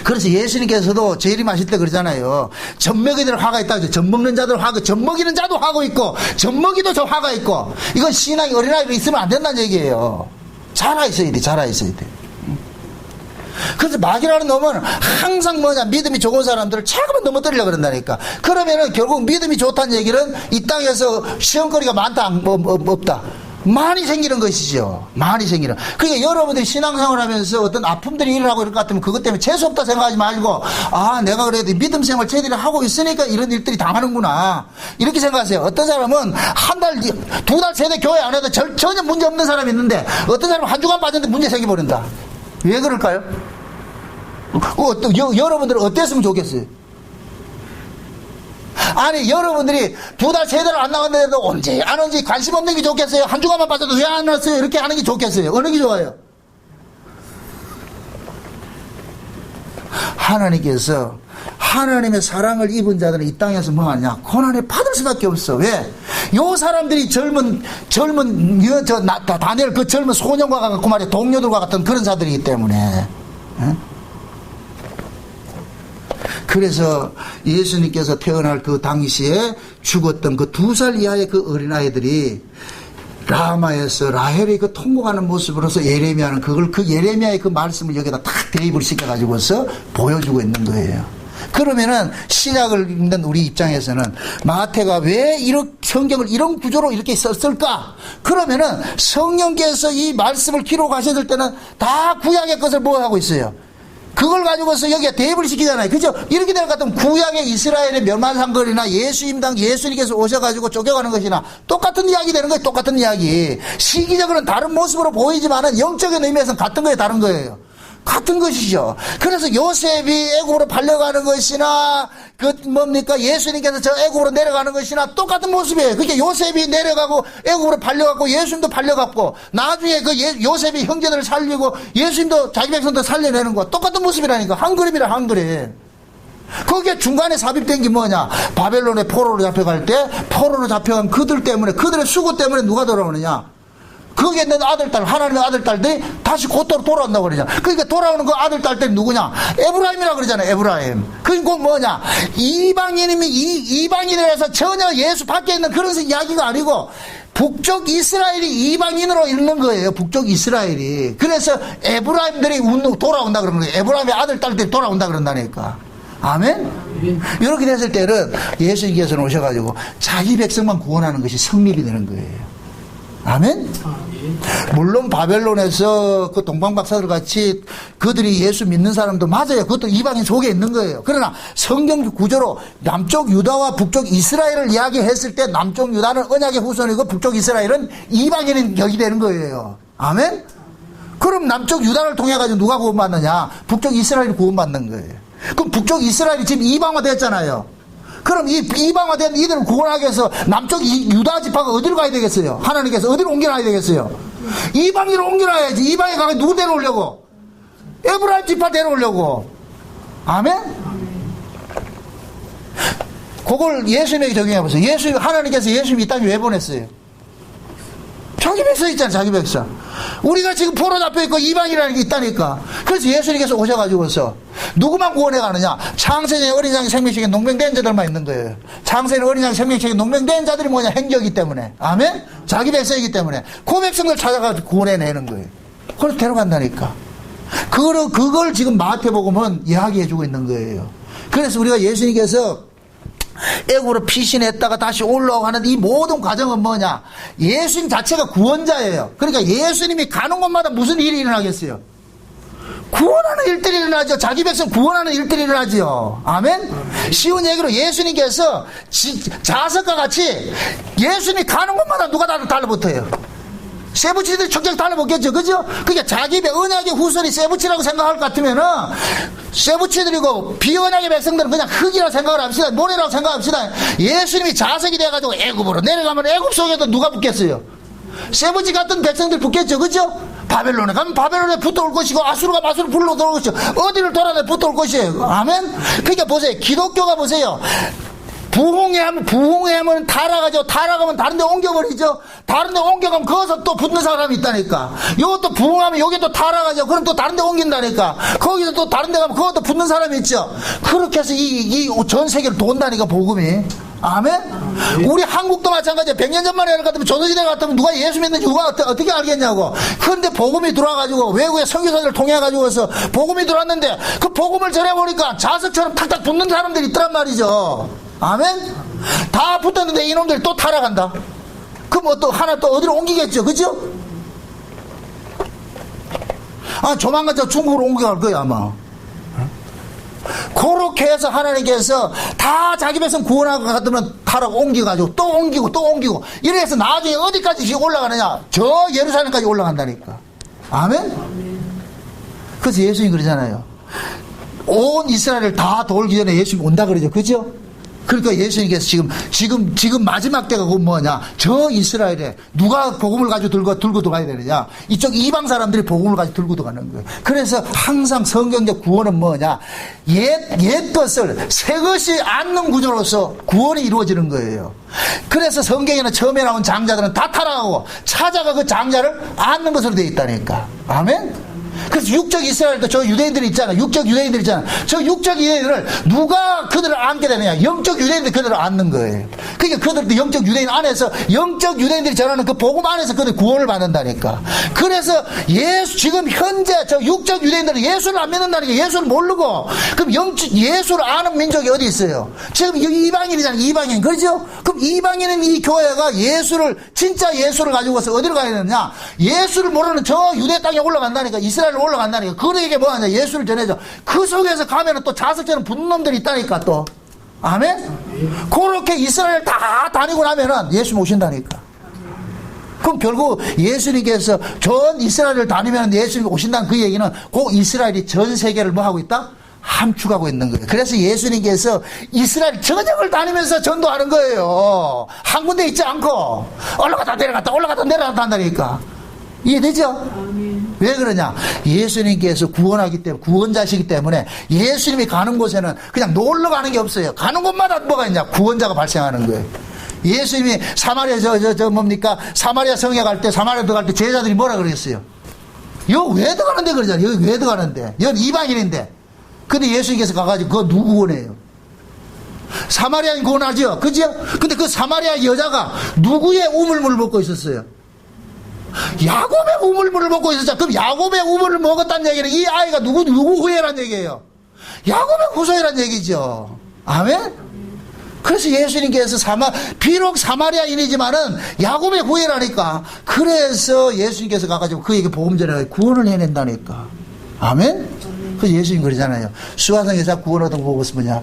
그래서 예수님께서도 재림하실 때 그러잖아요. 젖먹이들 화가 있다고. 젖먹는 자들 화가, 젖먹이는 자도 화가 있고 젖먹이도 저 화가 있고. 이건 신앙이 어린아이로 있으면 안 된다는 얘기예요. 자라 있어야 돼. 그래서 마귀라는 놈은 항상 뭐냐? 믿음이 좋은 사람들을 자꾸만 넘어뜨리려고 그런다니까. 그러면은 결국 믿음이 좋다는 얘기는 이 땅에서 시험거리가 많다, 없다. 많이 생기는 것이죠. 많이 생기는. 그러니까 여러분들이 신앙생활 하면서 어떤 아픔들이 일어나고 이럴 것 같으면 그것 때문에 재수없다 생각하지 말고, 아, 내가 그래도 믿음 생활 제대로 하고 있으니까 이런 일들이 당하는구나. 이렇게 생각하세요. 어떤 사람은 한 달, 두 달, 세 달 교회 안 해도 전혀 문제 없는 사람이 있는데, 어떤 사람은 한 주간 빠졌는데 문제 생겨버린다. 왜 그럴까요? 여러분들은 어땠으면 좋겠어요? 아니, 여러분들이 두 달, 세 달 안 나왔는데도 언제 안 온지 관심 없는 게 좋겠어요? 한 주간만 빠져도 왜 안 왔어요? 이렇게 하는 게 좋겠어요? 어느 게 좋아요? 하나님께서 하나님의 사랑을 입은 자들은 이 땅에서 뭐 하냐? 고난을 받을 수밖에 없어. 왜? 요 사람들이 다니엘 그 젊은 소년과 같고 말이야, 동료들과 같은 그런 자들이기 때문에. 응? 그래서 예수님께서 태어날 그 당시에 죽었던 그 2살 이하의 그 어린아이들이 라마에서 라헬이 그 통곡하는 모습으로서 예레미야는 그 예레미야의 그 말씀을 여기다 딱 대입을 시켜가지고서 보여주고 있는 거예요. 그러면은 신약을 읽는 우리 입장에서는 마태가 왜 이런 성경을 이런 구조로 이렇게 썼을까? 그러면은 성령께서 이 말씀을 기록하셨을 때는 다 구약의 것을 뭐 하고 있어요? 그걸 가지고서 여기에 대입을 시키잖아요. 그죠? 이렇게 될 것 같으면 구약의 이스라엘의 멸망상거리나 예수님께서 오셔가지고 쫓겨가는 것이나 똑같은 이야기 되는 거예요. 똑같은 이야기. 시기적으로는 다른 모습으로 보이지만은 영적인 의미에서는 같은 거예요. 다른 거예요. 같은 것이죠. 그래서 요셉이 애굽으로 팔려가는 것이나 예수님께서 저 애굽으로 내려가는 것이나 똑같은 모습이에요. 그러니까 요셉이 내려가고 애굽으로 팔려갔고 예수님도 팔려갔고 나중에 요셉이 형제들을 살리고 예수님도 자기 백성들 살려내는 거 똑같은 모습이라니까. 한 그림이라 한 그림. 거기에 중간에 삽입된 게 뭐냐? 바벨론의 포로로 잡혀갈 때 포로로 잡혀간 그들 때문에, 그들의 수고 때문에 누가 돌아오느냐? 거기에 있는 아들딸, 하나님의 아들딸들이 다시 곧바로 돌아온다고 그러잖아. 그러니까 돌아오는 그 아들딸들이 누구냐? 에브라임이라고 그러잖아요. 에브라임. 그러니까 뭐냐? 이방인이라서 전혀 예수 밖에 있는 그런 이야기가 아니고 북쪽 이스라엘이 이방인으로 있는 거예요. 북쪽 이스라엘이. 그래서 에브라임들이 돌아온다 그러는 거예요. 에브라임의 아들, 딸들이 돌아온다 그런다니까. 아멘? 이렇게 됐을 때는 예수님께서는 오셔가지고 자기 백성만 구원하는 것이 성립이 되는 거예요. 아멘? 물론 바벨론에서 그 동방박사들 같이 그들이 예수 믿는 사람도 맞아요. 그것도 이방인 속에 있는 거예요. 그러나 성경 구조로 남쪽 유다와 북쪽 이스라엘을 이야기했을 때 남쪽 유다는 언약의 후손이고 북쪽 이스라엘은 이방인인 격이 되는 거예요. 아멘? 그럼 남쪽 유다를 통해 가지고 누가 구원받느냐? 북쪽 이스라엘이 구원받는 거예요. 그럼 북쪽 이스라엘이 지금 이방화 됐잖아요. 그럼 이 이방화된 이들을 구원하기 위해서 남쪽 유다 지파가 어디로 가야 되겠어요? 하나님께서 어디로 옮겨놔야 되겠어요? 이방으로 옮겨놔야지. 이방에 가면 누구 데려오려고? 에브라임 지파 데려오려고. 아멘? 그걸 예수님에게 적용해보세요. 하나님께서 예수님 이 땅에 왜 보냈어요? 자기 백성 있잖아요. 자기 백성. 우리가 지금 포로 잡혀있고 이방이라는 게 있다니까. 그래서 예수님께서 오셔가지고서 누구만 구원해 가느냐? 창세전에 어린 양의 생명책에 농명된 자들만 있는 거예요. 창세전에 어린 양의 생명책에 농명된 자들이 뭐냐? 행적이기 때문에. 아멘? 자기 백성이기 때문에 그 백성을 찾아가서 구원해내는 거예요. 그래서 데려간다니까. 그걸 지금 마태복음은 이야기해주고 있는 거예요. 그래서 우리가 예수님께서 애굽으로 피신했다가 다시 올라오고 하는 이 모든 과정은 뭐냐? 예수님 자체가 구원자예요. 그러니까 예수님이 가는 곳마다 무슨 일이 일어나겠어요? 구원하는 일들이 일어나죠. 자기 백성 구원하는 일들이 일어나죠. 아멘? 쉬운 얘기로 예수님께서 자석과 같이 예수님이 가는 곳마다 누가 달라붙어요? 세부치들이 척척 달라붙겠죠. 그죠? 그러니까 자기 언약의 후손이 세부치라고 생각할 것 같으면은 세부치들이고 비언약의 백성들은 그냥 흙이라고 생각을 합시다. 모래라고 생각합시다. 예수님이 자석이 돼가지고 애굽으로 내려가면 애굽 속에도 누가 붙겠어요? 세부치 같은 백성들 붙겠죠. 그죠? 바벨론에 가면 바벨론에 붙어올 것이고 아수르 가면 아수르 불러 들어올 것이고 어디를 돌아내 붙어올 것이에요. 아멘? 그러니까 보세요. 기독교가 보세요. 부흥회하면 타락하죠. 타락하면 다른 데 옮겨버리죠. 다른 데 옮겨가면 거기서 또 붙는 사람이 있다니까. 이것도 부흥하면 여기 또 타락하죠. 그럼 또 다른 데 옮긴다니까. 거기서 또 다른 데 가면 그것도 붙는 사람이 있죠. 그렇게 해서 이 전 세계를 돈다니까, 복음이. 아멘? 우리 한국도 마찬가지야. 100년 전만에 같으면 조선시대 같으면 누가 예수 믿는지 누가 어떻게 알겠냐고. 그런데 복음이 들어와가지고 외국의 선교사들을 통해가지고서 복음이 들어왔는데 그 복음을 전해보니까 자석처럼 탁탁 붙는 사람들이 있더란 말이죠. 아멘? 다 붙었는데 이놈들이 또 타락한다. 그럼 또 하나 또 어디로 옮기겠죠. 그죠? 조만간 저 중국으로 옮겨갈 거야 아마. 그렇게 해서 하나님께서 다 자기 백성 구원하고 같으면 타락 옮겨가지고 또 옮기고 또 옮기고 이래서 나중에 어디까지 올라가느냐? 저 예루살렘까지 올라간다니까. 아멘? 그래서 예수님이 그러잖아요. 온 이스라엘을 다 돌기 전에 예수님이 온다 그러죠. 그죠? 그러니까 예수님께서 지금 마지막 때가 그 뭐냐? 저 이스라엘에 누가 복음을 가지고 들고 들어가야 되느냐? 이쪽 이방 사람들이 복음을 가지고 들고 들어가는 거예요. 그래서 항상 성경적 구원은 뭐냐? 옛 것을 새 것이 앉는 구조로서 구원이 이루어지는 거예요. 그래서 성경에는 처음에 나온 장자들은 다 타락하고 찾아가 그 장자를 앉는 것으로 되어 있다니까. 아멘? 그래서 육적 이스라엘도 저 유대인들이 있잖아. 육적 유대인들이 있잖아. 저 육적 유대인들을 누가 그들을 앉게 되느냐? 영적 유대인들이 그들을 앉는 거예요. 그러니까 그들도 영적 유대인 안에서 영적 유대인들이 전하는 그 복음 안에서 그들 구원을 받는다니까. 그래서 지금 현재 저 육적 유대인들은 예수를 안 믿는다니까. 예수를 모르고 그럼 예수를 아는 민족이 어디 있어요? 지금 이방인이잖아요. 이방인. 그렇죠? 그럼 이방인은 이 교회가 진짜 예수를 가지고서 어디로 가야 되느냐? 예수를 모르는 저 유대 땅에 올라간다니까. 이스라엘 올라간다니까. 그에게 뭐하냐? 예수를 전해줘. 그 속에서 가면은 또 자석처럼 붙는 놈들이 있다니까 또. 아멘? 그렇게 이스라엘 다 다니고 나면은 예수 오신다니까. 그럼 결국 예수님께서 전 이스라엘을 다니면 예수님이 오신다는 그 얘기는 그 이스라엘이 전 세계를 뭐 하고 있다? 함축하고 있는 거예요. 그래서 예수님께서 이스라엘 전역을 다니면서 전도하는 거예요. 한 군데 있지 않고 올라갔다 내려갔다 올라갔다 내려갔다 한다니까. 이해되죠? 아멘. 왜 그러냐? 예수님께서 구원하기 때문에, 구원자시기 때문에 예수님이 가는 곳에는 그냥 놀러 가는 게 없어요. 가는 곳마다 뭐가 있냐? 구원자가 발생하는 거예요. 예수님이 사마리아 사마리아 성에 갈 때, 사마리아 들어갈 때 제자들이 뭐라 그랬어요? 여기 왜 들어가는데 그러잖아요. 여기 왜 들어가는데? 여기 이방인인데. 근데 예수님께서 가가지고 그거 누구 구원해요? 사마리아인 구원하죠. 그죠? 근데 그 사마리아 여자가 누구의 우물물을 먹고 있었어요? 야곱의 우물물을 먹고 있었죠. 그럼 야곱의 우물을 먹었다는 얘기는 이 아이가 누구 후예란 얘기예요? 야곱의 후손이란 얘기죠. 아멘? 그래서 예수님께서 비록 사마리아인이지만은 야곱의 후예라니까. 그래서 예수님께서 가가지고 그에게 복음 전해 구원을 해낸다니까. 아멘? 그래서 예수님 그러잖아요. 수화성 여자 구원 얻은 거 보고서 뭐냐.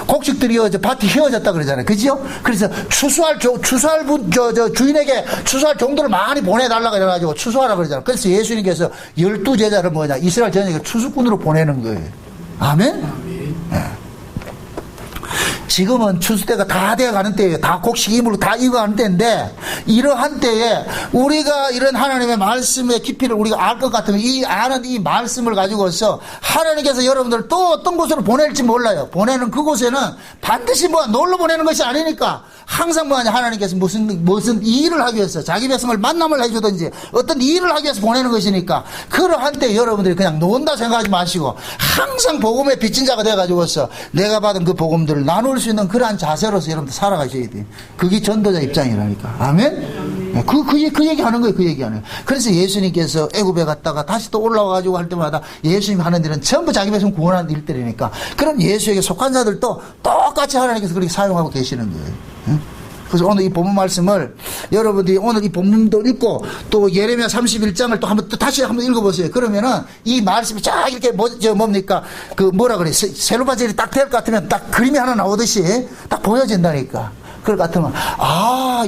곡식들이 밭이 휘어졌다 그러잖아요. 그죠? 그래서 주인에게 추수할 종들을 많이 보내달라 그래가지고 추수하라 그러잖아요. 그래서 예수님께서 12제자를 뭐냐. 이스라엘 전역에 추수꾼으로 보내는 거예요. 아멘? 네. 지금은 추수 때가 다 되어가는 때예요. 다 곡식 이물로 다 익어가는 때인데, 이러한 때에 우리가 이런 하나님의 말씀의 깊이를 우리가 알 것 같으면 이 아는 이 말씀을 가지고서 하나님께서 여러분들 또 어떤 곳으로 보낼지 몰라요. 보내는 그곳에는 반드시 놀러 보내는 것이 아니니까 항상 하나님께서 무슨 일을 하기 위해서 자기 백성을 만남을 해주든지 어떤 일을 하기 위해서 보내는 것이니까, 그러한 때 여러분들이 그냥 논다 생각하지 마시고 항상 복음의 빚진 자가 돼가지고서 내가 받은 그 복음들을 나눌 수 있는 그러한 자세로서 여러분들 살아가셔야 돼요. 그게 전도자 입장이라니까. 아멘? 그 얘기 하는 거예요. 그 얘기 하는 거예요. 그래서 예수님께서 애굽에 갔다가 다시 또 올라와가지고 할 때마다 예수님 하는 일은 전부 자기 백성 구원하는 일들이니까, 그럼 예수에게 속한 자들도 똑같이 하나님께서 그렇게 사용하고 계시는 거예요. 그래서 오늘 이 본문 말씀을 여러분들이 오늘 이 본문도 읽고 또 예레미야 31장을 또 다시 한번 읽어보세요. 그러면은 이 말씀이 쫙 이렇게 뭡니까? 뭐라 그래? 세로바젤이 딱 될 것 같으면 딱 그림이 하나 나오듯이 딱 보여진다니까. 그럴 것 같으면,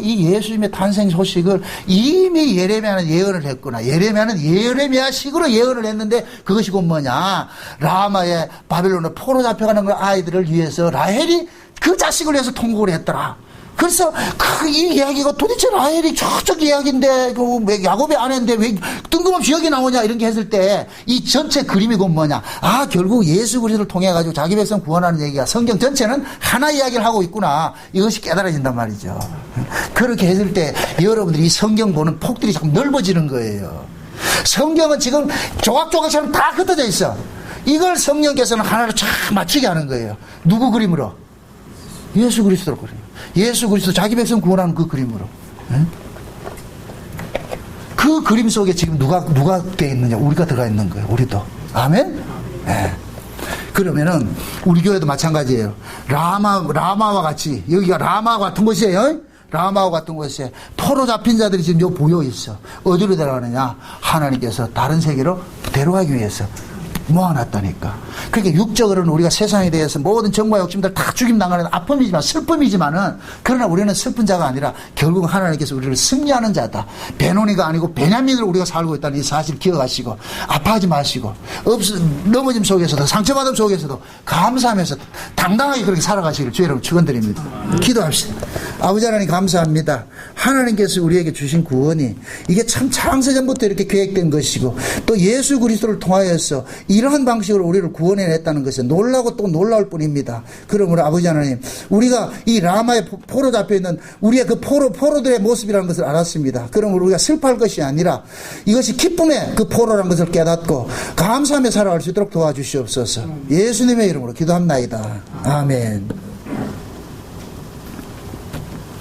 이 예수님의 탄생 소식을 이미 예레미야는 예언을 했구나. 예레미야는 예레미야식으로 예언을 했는데 그것이 곧 뭐냐? 라마의 바벨론으로 포로 잡혀가는 그 아이들을 위해서 라헬이 그 자식을 위해서 통곡을 했더라. 그래서 이 이야기가 도대체 라헬이 저쪽 이야기인데 야곱의 아내인데 왜 뜬금없이 여기 나오냐 이런 게 했을 때 이 전체 그림이 곧 뭐냐. 결국 예수 그리스도를 통해 가지고 자기 백성 구원하는 얘기가 성경 전체는 하나 이야기를 하고 있구나. 이것이 깨달아진단 말이죠. 그렇게 했을 때 여러분들이 이 성경 보는 폭들이 자꾸 넓어지는 거예요. 성경은 지금 조각조각처럼 다 흩어져 있어. 이걸 성령께서는 하나로 쫙 맞추게 하는 거예요. 누구 그림으로? 예수 그리스도로 그림. 예수 그리스도 자기 백성 구원하는 그 그림으로. 그 그림 속에 지금 누가 되어 있느냐? 우리가 들어가 있는 거예요. 우리도. 아멘? 네. 그러면은 우리 교회도 마찬가지예요. 라마와 같이, 여기가 라마와 같은 곳이에요. 라마와 같은 곳에 포로 잡힌 자들이 지금 여기 보여 있어. 어디로 데려가느냐? 하나님께서 다른 세계로 데려가기 위해서 모아놨다니까. 그러니까 육적으로는 우리가 세상에 대해서 모든 정과 욕심들 다 죽임당하는 아픔이지만 슬픔이지만은, 그러나 우리는 슬픈 자가 아니라 결국 하나님께서 우리를 승리하는 자다. 베노니가 아니고 베냐민으로 우리가 살고 있다는 이 사실 기억하시고 아파하지 마시고 넘어짐 속에서도 상처받음 속에서도 감사하면서 당당하게 그렇게 살아가시기를 주 여러분 축원드립니다. 기도합시다. 아버지 하나님 감사합니다. 하나님께서 우리에게 주신 구원이 이게 참 창세전부터 이렇게 계획된 것이고 또 예수 그리스도를 통하여서 이러한 방식으로 우리를 구원해냈다는 것은 놀라고 또 놀라울 뿐입니다. 그러므로 아버지 하나님, 우리가 이 라마의 포로 잡혀있는 우리의 그 포로들의 모습이라는 것을 알았습니다. 그러므로 우리가 슬퍼할 것이 아니라 이것이 기쁨의 그 포로라는 것을 깨닫고 감사하며 살아갈 수 있도록 도와주시옵소서. 예수님의 이름으로 기도합나이다. 아멘.